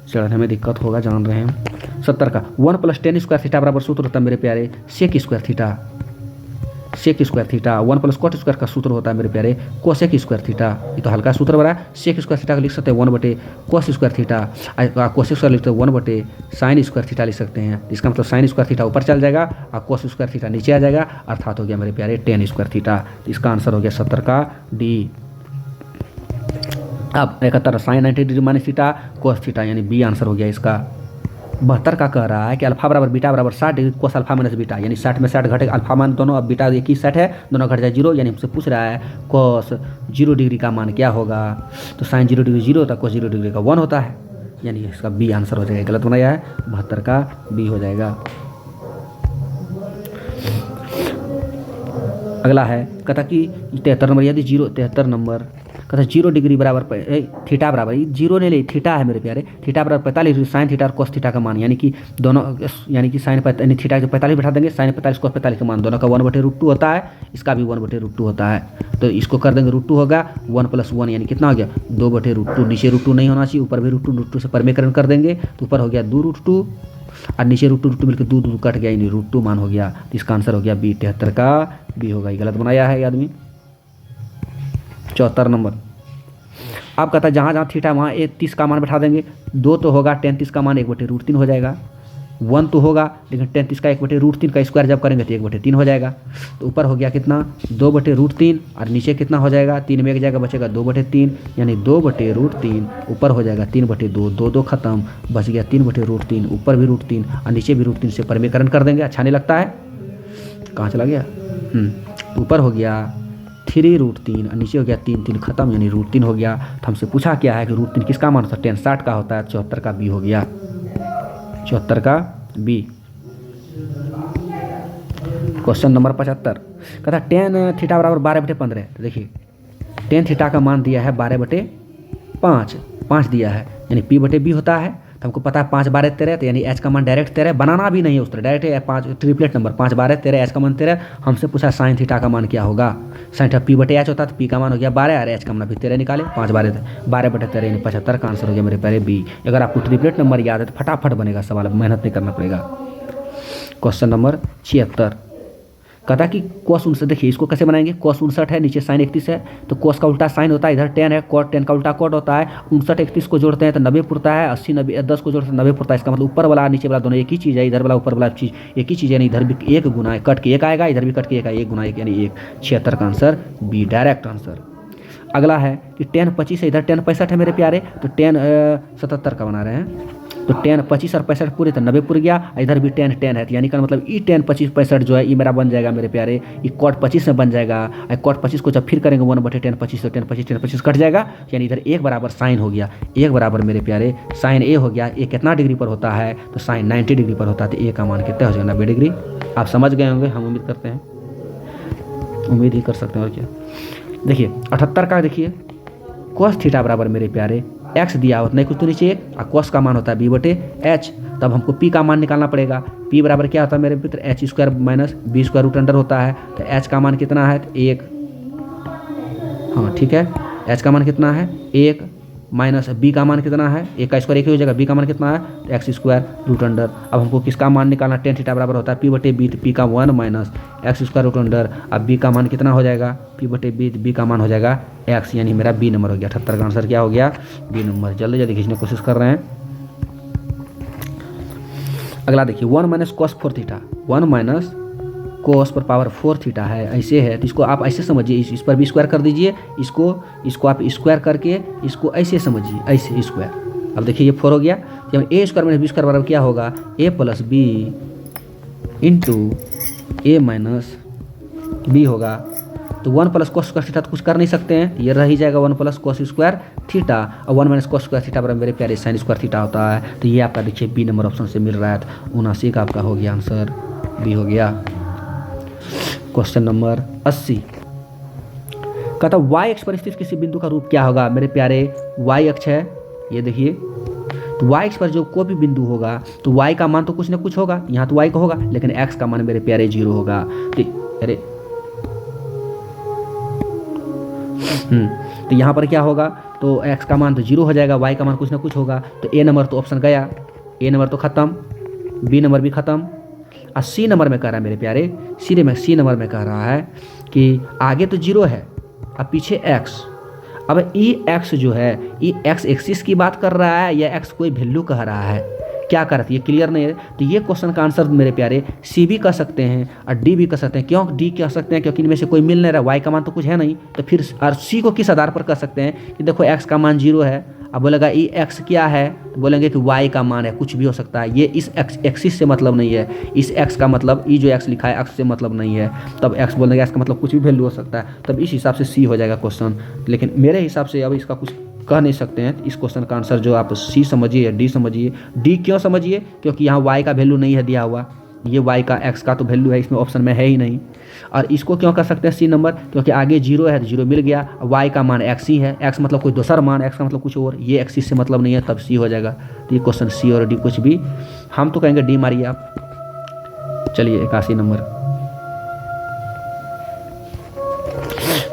चढ़ने में दिक्कत होगा, जान रहे हैं। 70 का 1 + tan स्क्वायर थीटा बराबर सूत्र होता है मेरे प्यारे sec square theta. 1 + cot square का सूत्र होता है मेरे प्यारे कोसेक स्क्वायर थीटा। ये तो हल्का सूत्र बड़ा है। सेक स्क्वायर थीटा का लिख सकते हैं 1/cos square theta, cosec square लिखते हैं 1/sin स्क्वायर थीटा लिख सकते हैं। इसका मतलब साइन स्क्वायर थीटा ऊपर चल जाएगा और कोस स्क्वायर थीटा नीचे आ जाएगा, अर्थात हो गया मेरे प्यारे tan स्क्वायर थीटा। इसका आंसर हो गया 70 का डी। अब 71 sine 90 degree minus theta cos theta, यानी बी आंसर हो गया इसका। 72 का कह रहा है कि अल्फा बराबर बीटा बराबर 60 degree cos alpha minus beta, यानी 60 में 60 घटेगा, अल्फा मान दोनों, अब बीटा एक ही सेट है, दोनों घट जाए 0, यानी हमसे पूछ रहा है कोस 0 डिग्री का मान क्या होगा, तो साइन 0 डिग्री 0 होता है, कोस 0 डिग्री का 1 होता है, यानी इसका बी आंसर हो जाएगा। गलत बनाया है, 72 का बी हो जाएगा। अगला है कहता कि 73 नंबर, यदि 73 नंबर कहता 0 डिग्री बराबर थीटा बराबर, ये 0 नहीं ले, थीटा है मेरे प्यारे, थीटा बराबर 45 डिग्री साइन थीटा और कोस थीटा का मान, यानी कि दोनों, यानी कि साइन थीटा जो 45 बैठा देंगे, साइन 45 कोस 45 का मान दोनों का 1/√2 होता है, इसका भी 1/√2 होता है, तो इसको कर देंगे √2 होगा, 1 + 1 यानी कितना हो गया 2/√2, नीचे √2 नहीं होना चाहिए, ऊपर भी √2 से परमीकरण कर देंगे, तो ऊपर हो गया 2√2 और नीचे √2 मिलकर 2 कट गया, यानी √2 मान हो गया, तो इसका आंसर हो गया बी। 73 का बी होगा, ये गलत बनाया है आदमी। 74 नंबर, अब कहता है जहाँ जहाँ थीटा वहाँ 30 का मान बैठा देंगे, 2 तो होगा, tan 30 का मान 1/√3 हो जाएगा, 1 तो होगा, लेकिन tan 30 का 1/√3 का स्क्वायर जब करेंगे तो 1/3 हो जाएगा, तो ऊपर हो गया कितना 2/√3 और नीचे कितना हो जाएगा 3 में एक जगह बचेगा 2/3, यानी 2/√3 ऊपर हो जाएगा 3/2, 2 खत्म, बच गया 3/√3, ऊपर भी √3 और नीचे भी √3 से परमीकरण कर देंगे। अच्छा नहीं लगता है, कहाँ चला गया, ऊपर हो गया 3√3 और नीचे हो गया 3 खत्म, यानी √3 हो गया। तो हमसे पूछा क्या है कि √3 किसका मान होता है, tan 60 का होता है, 74 का बी हो गया, 74 का बी। क्वेश्चन नंबर 75 कहता tan थीटा बराबर 12/15, तो देखिए tan थीटा का मान दिया है 12/5 दिया है, यानी p/b होता है, तो हमको पता है 5 12 13, तो यानी h का मान डायरेक्ट 13, बनाना भी नहीं है उस तरह, डायरेक्ट है 5 ट्रिपलेट नंबर 5 12 13, h का मान 13। हमसे पूछा साइन थीटा का मान क्या होगा, साइन थीटा p/h होता है, तो p का मान हो गया 12 और h का मान भी 13 निकाले, 5 12/13 यानी 75 का आंसर हो गया मेरे पहले बी। अगर आपको ट्रिपलेट नंबर याद है तो फटाफट बनेगा सवाल, मेहनत नहीं करना पड़ेगा। क्वेश्चन नंबर 76 कहता कि कोस 59, देखिए इसको कैसे बनाएंगे, कोस 59 है, नीचे साइन 31 है, तो कोस का उल्टा साइन होता है, इधर tan है, कोट tan का उल्टा कोट होता है, 59 31 को जोड़ते हैं तो 90 पुरता है, 80 90 10 को जोड़ते हैं 90 पुरता है, इसका मतलब ऊपर वाला नीचे वाला दोनों एक ही चीज़ है, इधर वाला ऊपर वाला चीज़ एक ही चीज़ है, यानी इधर भी 1 गुना कट के 1 आएगा, इधर भी कट के 1 आएगा, 1 गुना 1 यानी 1। 76 का आंसर बी, डायरेक्ट आंसर। अगला है कि tan 25 है, इधर tan 65 है मेरे प्यारे, तो tan 77 का बना रहे हैं, तो tan 25 और 65 पूरे तो 90 पूर गया, इधर भी tan है, तो यानी का मतलब ई tan 25 65 जो है ये मेरा बन जाएगा मेरे प्यारे, ये cot 25 में बन जाएगा, cot 25 को जब फिर करेंगे 1/tan 25, तो tan 25 कट जाएगा, यानी इधर 1 बराबर साइन हो गया, 1 बराबर मेरे प्यारे साइन ए हो गया। ए कितना डिग्री पर होता है, तो साइन 90 डिग्री पर होता है, तो ए का मान कितना हो जाएगा 90 डिग्री। आप समझ गए होंगे, हम उम्मीद करते हैं, उम्मीद ही कर सकते हैं और क्या। देखिए 78 का, देखिए कोस थीटा बराबर मेरे प्यारे x दिया होता नहीं कुछ तो नीचे 1 और कोस का मान होता है b/h, तब हमको p का मान निकालना पड़ेगा। p बराबर क्या होता है मेरे मित्र, h² माइनस b² होता है, तो h का मान कितना है, तो 1, हाँ ठीक है, h का मान कितना है 1 माइनस b का मान कितना है, 1 का स्क्वायर 1 ही हो जाएगा, b का मान कितना है, तो x²। अब हमको किसका मान निकालना, tan थीटा बराबर होता है p/b, तो p का 1 माइनस x², अब b का मान कितना हो जाएगा, p/b, b का मान हो जाएगा x, यानी मेरा बी नंबर हो गया। 78 का आंसर क्या हो गया, बी नंबर। जल्दी जल्दी खींचने की कोशिश कर रहे हैं। अगला देखिए 1 minus cos 4 theta, 1 minus cos पर पावर 4 थीटा है, ऐसे है, तो इसको आप ऐसे समझिए, इस पर भी स्क्वायर कर दीजिए, इसको आप स्क्वायर करके इसको ऐसे समझिए, ऐसे स्क्वायर। अब देखिए ये 4 हो गया, जब a² माइनस b² बराबर क्या होगा, a + b into a minus b होगा, तो 1 प्लस कोस स्क्वायर थीटा तो कुछ कर नहीं सकते हैं, ये रह ही जाएगा 1 प्लस कोस स्क्वायर थीटा, और 1 माइनस कोस स्क्वायर थीटा बराबर मेरे प्यारे साइन स्क्वायर थीटा होता है। तो ये आपका देखिए बी नंबर ऑप्शन से मिल रहा है, तो 79 का आपका हो गया आंसर, बी हो गया। क्वेश्चन नंबर 80 कहता वाई अक्ष पर स्थित किसी बिंदु का रूप क्या होगा। मेरे प्यारे वाई अक्ष है, ये देखिए, तो वाई अक्ष पर जो कोई भी बिंदु होगा तो वाई का मान तो कुछ ना कुछ होगा, यहाँ तो वाई का होगा, लेकिन एक्स का मान मेरे प्यारे 0 होगा। तो यहाँ पर क्या होगा, तो x का मान तो 0 हो जाएगा, y का मान कुछ ना कुछ होगा। तो ए नंबर तो ऑप्शन गया, ए नंबर तो खत्म, बी नंबर भी खत्म, और सी नंबर में कह रहा है मेरे प्यारे, सी नंबर में कह रहा है कि आगे तो 0 है अब पीछे x। अब ई एक्स जो है, ई एक्स एक्सिस की बात कर रहा है या एक्स कोई वैल्यू कह रहा है, क्या कर रहा है, ये क्लियर नहीं है। तो ये क्वेश्चन का आंसर मेरे प्यारे सी भी कर सकते हैं और डी भी कर सकते हैं। क्यों डी कह सकते हैं, क्योंकि इनमें से कोई मिल नहीं रहा, वाई का मान तो कुछ है नहीं, तो फिर और सी को किस आधार पर कर सकते हैं कि देखो एक्स का मान 0 है, अब बोलेगा ई एक्स क्या है, तो बोलेंगे कि वाई का मान है, कुछ भी हो सकता है, ये इस एक्सिस से मतलब नहीं है, इस एक्स का मतलब ई जो एक्स लिखा है एक्स से मतलब नहीं है, तब एक्स बोलेंगे, एक्स का मतलब कुछ भी वैल्यू हो सकता है, तब इस हिसाब से सी हो जाएगा क्वेश्चन। लेकिन मेरे हिसाब से अब इसका कुछ कह नहीं सकते हैं, इस क्वेश्चन का आंसर जो आप सी समझिए या डी समझिए। डी क्यों समझिए, क्योंकि यहाँ वाई का वैल्यू नहीं है दिया हुआ, ये वाई का एक्स का तो वैल्यू है, इसमें ऑप्शन में है ही नहीं। और इसको क्यों कर सकते हैं सी नंबर, क्योंकि आगे 0 है तो 0 मिल गया, वाई का मान एक्स ही है, एक्स मतलब कोई दूसरा मान, एक्स का मतलब कुछ और, ये एक्सिस से मतलब नहीं है, तब सी हो जाएगा। तो ये क्वेश्चन सी और डी कुछ भी, हम तो कहेंगे डी मारिए आप। चलिए 81 नंबर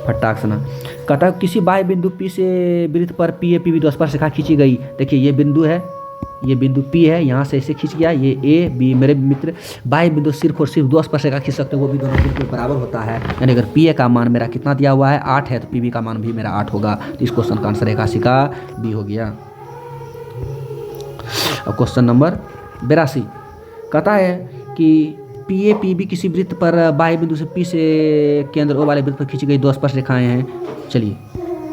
फटाक से ना कहता किसी बाह्य बिंदु P से वृत्त पर पी ए पी बी 2 स्पर्श रेखा खींची गई। देखिए ये बिंदु है, ये बिंदु P है, यहाँ से इसे खींच गया, ये ए बी मेरे मित्र बाह्य बिंदु सिर्फ और सिर्फ 2 स्पर्श रेखा खींच सकते हैं, वो भी दोनों बिल्कुल बराबर होता है। यानी अगर पी ए का मान मेरा कितना दिया हुआ है 8 है, तो पी बी का मान भी मेरा 8 होगा। तो इस क्वेश्चन का आंसर 81 का बी हो गया। अब क्वेश्चन नंबर 82 कहता है कि पी ए पी बी किसी वृत्त पर बाह्य बिंदु से पी से केंद्र ओ वाले वृत्त पर खींची गई 2 स्पर्श रेखाएं हैं। चलिए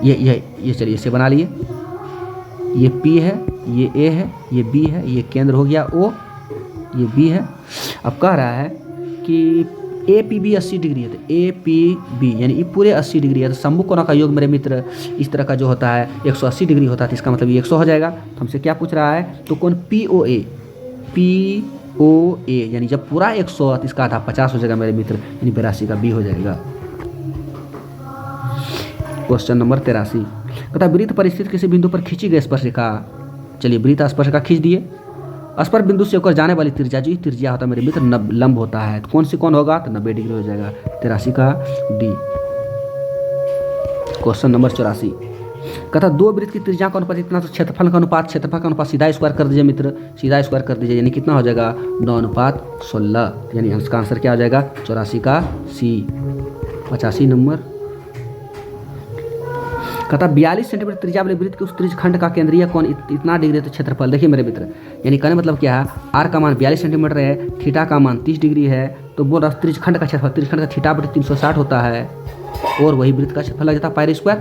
ये चलिए इसे बना लिए, ये P है, ये A है, ये B है, ये केंद्र हो गया O, ये B है। अब कह रहा है कि ए पी बी 80 डिग्री है, तो ए पी बी यानी ये पूरे 80 डिग्री है, तो शंभु कोणों का योग मेरे मित्र इस तरह का जो होता है 180 डिग्री होता है, तो इसका मतलब ये 100 हो जाएगा। तो हमसे क्या पूछ रहा है, तो कौन पी ओ ए यानी जब पूरा 100 तो इसका आधा 50 हो जाएगा मेरे मित्र, यानी 82 का बी हो जाएगा। क्वेश्चन नंबर 83 कहता वृत्त पर स्थित किसी बिंदु पर खींची गई स्पर्श रेखा। चलिए वृत्त स्पर्श रेखा खींच दिए, स्पर्श बिंदु से होकर जाने वाली त्रिज्या जो त्रिज्या होता है मेरे मित्र लंब होता है, तो कौन सी कौन होगा, तो 90 डिग्री हो जाएगा। 83 का डी। क्वेश्चन नंबर 84 कहता दो वृत्त की त्रिज्या का अनुपात इतना, तो क्षेत्रफल का अनुपात सीधा स्क्वायर कर दीजिए मित्र, सीधा स्क्वायर कर दीजिए, यानी कितना हो जाएगा 9:16, यानी इसका आंसर क्या हो जाएगा 84 का सी। 85 नंबर कहता 42 सेंटीमीटर त्रिज्या वाले वृत्त के उस त्रिज्यखंड का केंद्रीय कोण इतना डिग्री, तो क्षेत्रफल देखिए मेरे मित्र, यानी कहने मतलब क्या है, आर का मान 42 सेंटीमीटर है, थीटा का मान 30 डिग्री है, तो बोल रहा त्रिज्यखंड का क्षेत्रफल, त्रिज्यखंड का थीटा बटे 360 होता है, और वही वृत्त का क्षेत्रफल लग जाता है पाई स्क्वायर,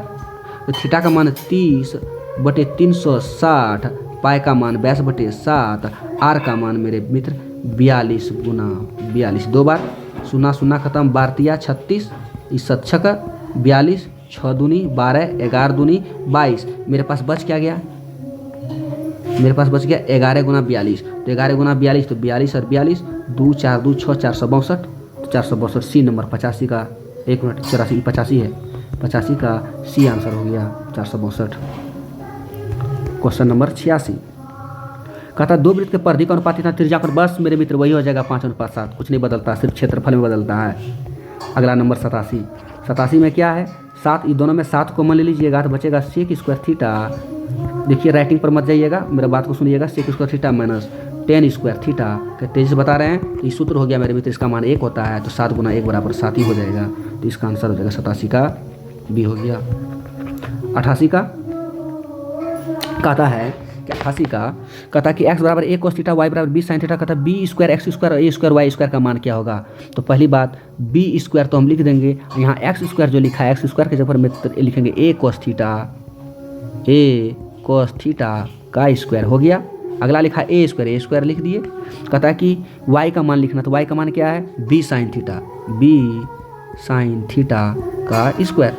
तो थीटा का मान 30 बटे 360, पाई का मान 22 बटे 7, आर का मान मेरे मित्र 42 गुना 42, 2 बार 0 0 खत्म, 12 36, इस 42, 6 दूनी 12, 11 दूनी 22, मेरे पास बच क्या गया, मेरे पास बच गया 11 गुना 42, तो 11 गुना 42 तो 42 और 42, 2 4 2 6 462, तो 462 सी नंबर। 85 का 1 मिनट 84 85 है, 85 का सी आंसर हो गया 462। क्वेश्चन नंबर 86 कहता दो वृत्त के परिधि का अनुपात इतना त्रिज्या पर, बस मेरे मित्र वही हो जाएगा 5:7, कुछ नहीं बदलता, सिर्फ क्षेत्रफल में बदलता है। अगला नंबर 87 में क्या है, 7, दोनों में 7 कॉमन ले लीजिएगा तो बचेगा सेक स्क्वायर थीटा। देखिए राइटिंग पर मत जाइएगा, मेरा बात को सुनिएगा, sec square theta minus 10 square theta, क्या तेजी से बता रहे हैं, तो ये सूत्र हो गया मेरे मित्र, इसका मान 1 होता है, तो 7 गुना 1 बराबर 7 ही हो जाएगा, तो इसका आंसर हो जाएगा 87 का बी हो गया। 88 का कहता है कि 88 का कहता कि x बराबर a cos थीटा, y बराबर b sin थीटा, कहता b स्क्वायर एक्स स्क्वायर और a स्क्वायर y स्क्वायर का मान क्या होगा। तो पहली बात b स्क्वायर तो हम लिख देंगे, यहाँ x स्क्वायर जो लिखा है एक्स स्क्वायर के जगह पर लिखेंगे a cos थीटा का स्क्वायर हो गया। अगला लिखा a स्क्वायर लिख दिए। कहता है कि y का मान लिखना, तो y का मान क्या है b sin theta, b sine theta का स्क्वायर।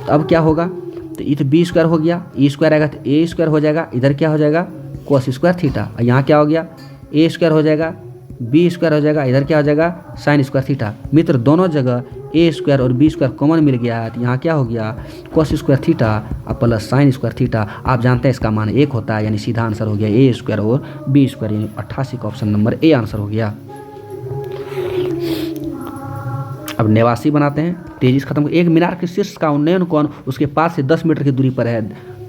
तो अब क्या होगा, तो ये तो बी स्क्वायर हो गया, ई स्क्वायर आएगा तो ए स्क्वायर हो जाएगा, इधर क्या हो जाएगा कोस स्क्वायर थीटा, और यहाँ क्या हो गया ए स्क्वायर हो जाएगा, बी स्क्वायर हो जाएगा, इधर क्या हो जाएगा साइन स्क्वायर थीटा। मित्र दोनों जगह ए स्क्वायर और बी स्क्वायर कॉमन मिल गया है, तो यहाँ क्या हो गया कोस स्क्वायर थीटा और प्लस साइन स्क्वायर थीटा। आप जानते हैं इसका मान 1 होता है, यानी सीधा आंसर हो गया ए स्क्वायर और बी स्क्वायर, यानी 88 का ऑप्शन नंबर ए आंसर हो गया। अब 89 बनाते हैं, तेजी से खत्म। एक मीनार के शीर्ष का उन्नयन कोण उसके पास से 10 मीटर की दूरी पर है,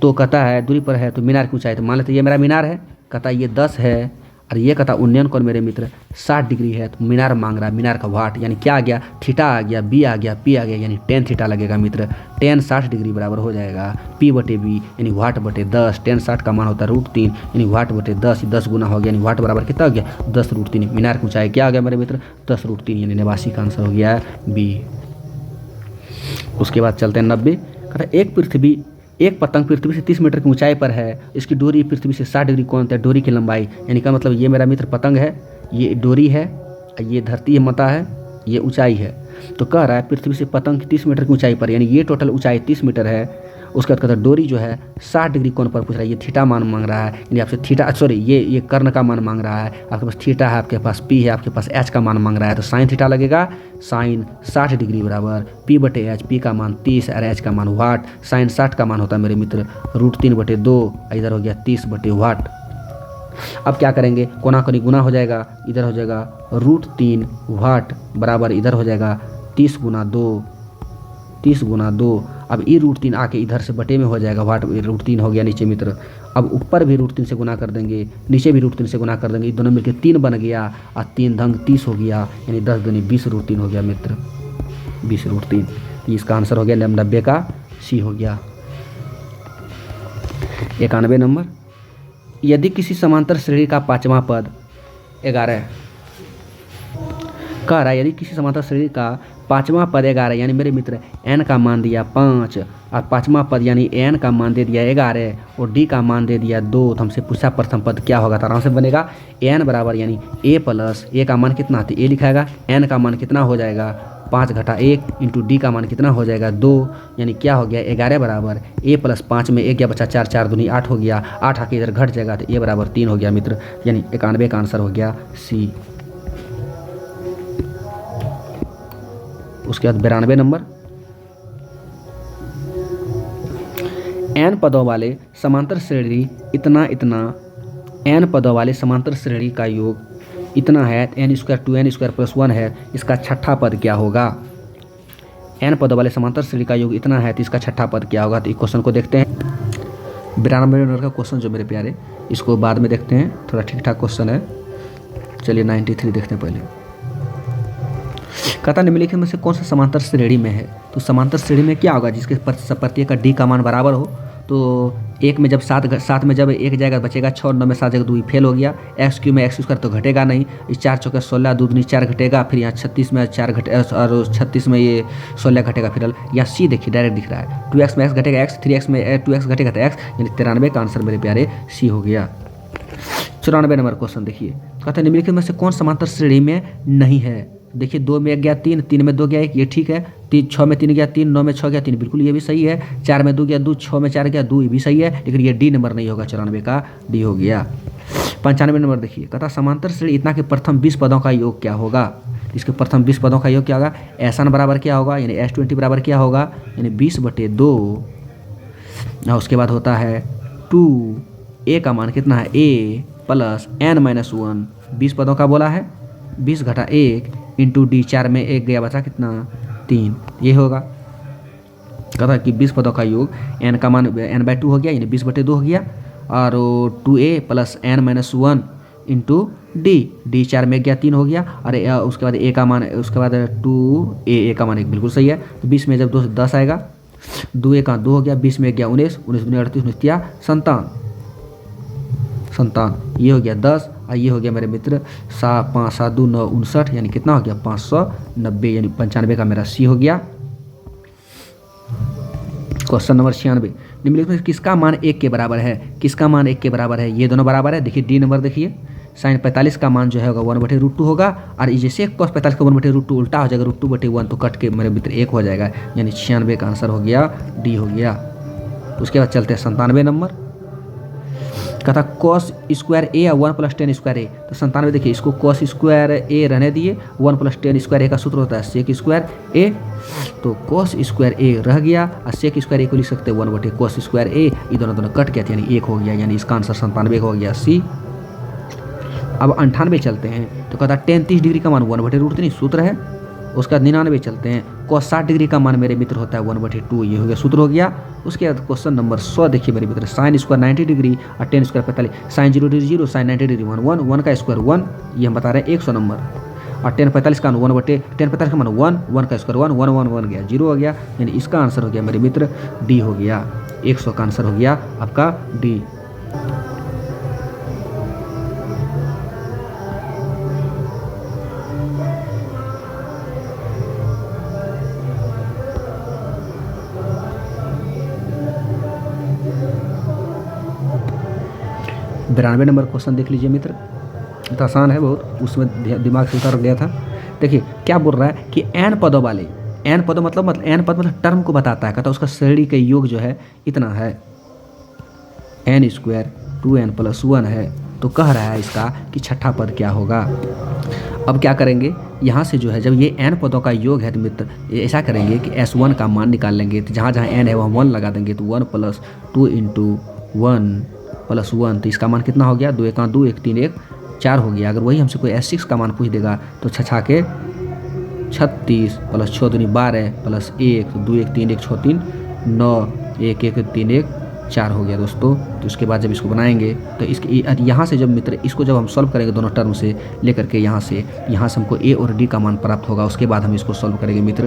तो कहता है दूरी पर है तो मीनार की ऊंचाई, तो मान लेते ये मेरा मीनार है, कहता ये 10 है, और ये कहता उन्नयन कोण मेरे मित्र 60 डिग्री है, तो मीनार मांग रहा है, मीनार का वाट, यानी क्या आ गया थीटा आ गया, बी आ गया, पी आ गया, यानी tan थीटा लगेगा मित्र। tan 60 डिग्री बराबर हो जाएगा p बटे बी, यानी वाट बटे 10। tan 60 का मान होता है √3, यानी वाट बटे 10, 10 गुना हो गया, यानी वाट बराबर कितना हो गया 10√3। मीनार की ऊंचाई क्या आ गया मेरे मित्र 10√3, यानी 89 का आंसर हो गया बी। उसके बाद चलते हैं 90। कहता एक पतंग पृथ्वी से 30 मीटर की ऊंचाई पर है, इसकी डोरी पृथ्वी से 60 डिग्री कोण है, डोरी की लंबाई, यानी का मतलब ये मेरा मित्र पतंग है, ये डोरी है, ये धरती माता है, ये ऊंचाई है। तो कह रहा है पृथ्वी से पतंग की 30 मीटर की ऊंचाई पर, यानी ये टोटल ऊंचाई 30 मीटर है। उसके बाद कहता है डोरी जो है 60 डिग्री कोण पर पूछ रहा है, ये थीटा मान मांग रहा है, यानी आपसे थीटा सॉरी ये कर्ण का मान मांग रहा है। आपके पास थीटा है, आपके पास पी है, आपके पास एच का मान मांग रहा है, तो साइन थीटा लगेगा, साइन 60 डिग्री बराबर पी बटे एच, पी का मान 30 और एच का मान वाट। साइन 60 का मान होता है मेरे मित्र √3 बटे 2, इधर हो गया 30 बटे वाट। अब क्या करेंगे, कोना कोनी गुना हो जाएगा, इधर हो जाएगा √3 वाट बराबर इधर हो जाएगा 30 गुना 2, 30 गुना 2। अब ये √3 आके इधर से बटे में हो जाएगा, वाट √3 हो गया नीचे मित्र। अब ऊपर भी √3 से गुना कर देंगे, नीचे भी √3 से गुना कर देंगे, दोनों मिलकर 3 बन गया, और 3 धंग 30 हो गया, यानी 10 दूनी 20 √3 हो गया मित्र, 20 √3। इसका आंसर हो गया 90 का सी हो गया। 91 नंबर। यदि किसी समांतर श्रेणी का पांचवा पद 11 कह रहा है, यदि किसी समांतर श्रेणी का पांचवा पद 11, यानी मेरे मित्र n का मान दिया 5 और पांचवा पद यानी n का मान दे दिया 11 और d का मान दे दिया 2, तो हमसे पूछा प्रथम पद क्या होगा, तो आराम से बनेगा n बराबर यानी a प्लस a का मान कितना, तो a लिखाएगा, n का मान कितना हो जाएगा 5 घटा 1 इंटू डी का मान कितना हो जाएगा 2, यानी क्या हो गया 11 बराबर a प्लस 5 में 1 गया बचा 4, 4 दूनी 8 हो गया, 8 आके इधर घट जाएगा तो a बराबर 3 हो गया मित्र, यानी 91 का आंसर हो गया सी। उसके बाद 92 नंबर। n पदों वाले समांतर श्रेणी इतना इतना, n पदों वाले समांतर श्रेणी का योग इतना है, n square 2n square plus 1 है, इसका छठा पद क्या होगा। n पदों वाले समांतर श्रेणी का योग इतना है तो इसका छठा पद क्या होगा। तो इस क्वेश्चन को देखते हैं, 92 नंबर का क्वेश्चन जो मेरे प्यारे, इसको बाद में देखते हैं, थोड़ा ठीक ठाक क्वेश्चन है। चलिए 93 देखते हैं पहले। कहता निम्नलिखित में से कौन सा समांतर श्रेणी में है, तो समांतर श्रेणी में क्या होगा जिसके प्रत्येक का डी का मान बराबर हो। तो एक में जब 7 में जब 1 जाएगा बचेगा 6, 9 में 7 जाएगा 2 फेल हो गया, एक्स क्यू में एक्स स्क्वायर तो घटेगा नहीं, इस 4 चौके 16, 2 दूनी 4 घटेगा, फिर यहाँ 36 में 4 घटे और 36 में ये 16 घटेगा, फिर या सी देखिए डायरेक्ट दिख रहा है 2x में x घटेगा x, 3x में 2x घटेगा तो x, यानी 93 का आंसर मेरे प्यारे सी हो गया। 94 नंबर क्वेश्चन देखिए, कहते हैं निम्नलिखित में से कौन समांतर श्रेणी में नहीं है। देखिए 2 में 1 गया 3, 3 में 2 गया 1, ये ठीक है, 6 में 3 गया 3, 9 में 6 गया 3, बिल्कुल ये भी सही है, 4 में 2 गया 2, 6 में 4 गया 2, ये भी सही है, लेकिन ये डी नंबर नहीं होगा, 94 का डी हो गया। 95 नंबर देखिए, कहता समांतर श्रेणी इतना के प्रथम 20 पदों का योग क्या होगा। इसके प्रथम 20 पदों का योग क्या होगा, एस1 बराबर क्या होगा, यानी S20 बराबर क्या होगा, यानी 20/2, और उसके बाद होता है 2, a का मान कितना है a प्लस n-1, 20 पदों का बोला है, 20 घटा 1 इंटू डी, 4 में 1 गया बचा कितना 3, ये होगा। कहता कि 20 पदों का योग n का मान n/2 हो गया, यानी 20/2 हो गया, और 2a plus n-1 into D 4 में 1 गया 3 हो गया, और उसके बाद a का मान, उसके बाद 2a का मान 1 बिल्कुल सही है। तो 20 में जब 2 से 10 आएगा, 2 का 2 हो गया, 20 में 1 गया 19, 19 में 38, 19 57, ये हो गया 10, और ये हो गया मेरे मित्र 5 7 2 9 59, यानी कितना हो गया 590, यानी 95 का मेरा सी हो गया। क्वेश्चन नंबर 96, निम्नलिखित में किसका मान 1 के बराबर है, किसका मान 1 के बराबर है, ये दोनों बराबर है। देखिए डी नंबर देखिए, साइन 45 का मान जो है होगा 1/√2 होगा, और जैसे cos 45 का 1/√2 उल्टा हो जाएगा, √2/1 तो कट के मेरे मित्र 1 हो जाएगा, यानी 96 का आंसर हो गया, डी हो गया। उसके बाद चलते हैं 97 नंबर। कहता cos स्क्वायर ए या 1 + tan स्क्वायर ए। तो 97 देखिए, इसको cos स्क्वायर ए रहने दिए, 1 + tan स्क्वायर ए का सूत्र होता है सेक स्क्वायर ए, तो cos स्क्वायर ए रह गया, और सेक स्क्वायर ए को लिख सकते हैं 1/cos स्क्वायर ए, ये दोनों कट गया, यानी 1 हो गया, यानी इसका आंसर 97 हो गया, सी। अब 98 चलते हैं। तो कहता tan 30 डिग्री का मान 1/√3 सूत्र है। उसके बाद 99 चलते हैं। cos 60 डिग्री का मान मेरे मित्र होता है 1/2, ये हो गया, सूत्र हो गया। उसके बाद क्वेश्चन नंबर 100 देखिए मेरे मित्र, साइन स्क्वायर 90 डिग्री और tan square 45, sine 0 degree 0, sine 90 degree 1 1, 1 का स्क्वायर 1, ये हम बता रहे हैं 100 नंबर, और tan 45 का 1/tan 45 का मान 1, 1 का स्क्वायर 1, 1 1 1 गया, 0 हो गया, यानी इसका आंसर हो गया मेरे मित्र डी हो गया, 100 का आंसर हो गया आपका डी। बिरानवे नंबर क्वेश्चन देख लीजिए मित्र, तो आसान है बहुत, उसमें दिमाग से उतर गया था। देखिए क्या बोल रहा है कि n पदों वाले, n पदों मतलब n पद मतलब टर्म को बताता है, कहता है उसका श्रेणी का योग जो है इतना है, n स्क्वायर 2n + 1 है। तो कह रहा है इसका कि छठा पद क्या होगा। अब क्या करेंगे, यहाँ से जो है जब ये n पदों का योग है तो मित्र ऐसा करेंगे कि s1 का मान निकाल लेंगे, तो जहाँ जहाँ n है वहाँ 1 लगा देंगे, तो 1 + 2 × 1 + 1, तो इसका मान कितना हो गया, 2 1 2 1 3 1 4 हो गया। अगर वही हमसे कोई s6 का मान पूछ देगा तो 6 के 36 + 6 दूनी 12 + 1 2 1 3 1 6 3 9 1 1 3 1 4 हो गया दोस्तों। तो उसके बाद जब इसको बनाएंगे तो इसके यहाँ से जब मित्र इसको जब हम सॉल्व करेंगे दोनों टर्म से लेकर के यहाँ से हमको a और d का मान प्राप्त होगा, उसके बाद हम इसको सॉल्व करेंगे मित्र।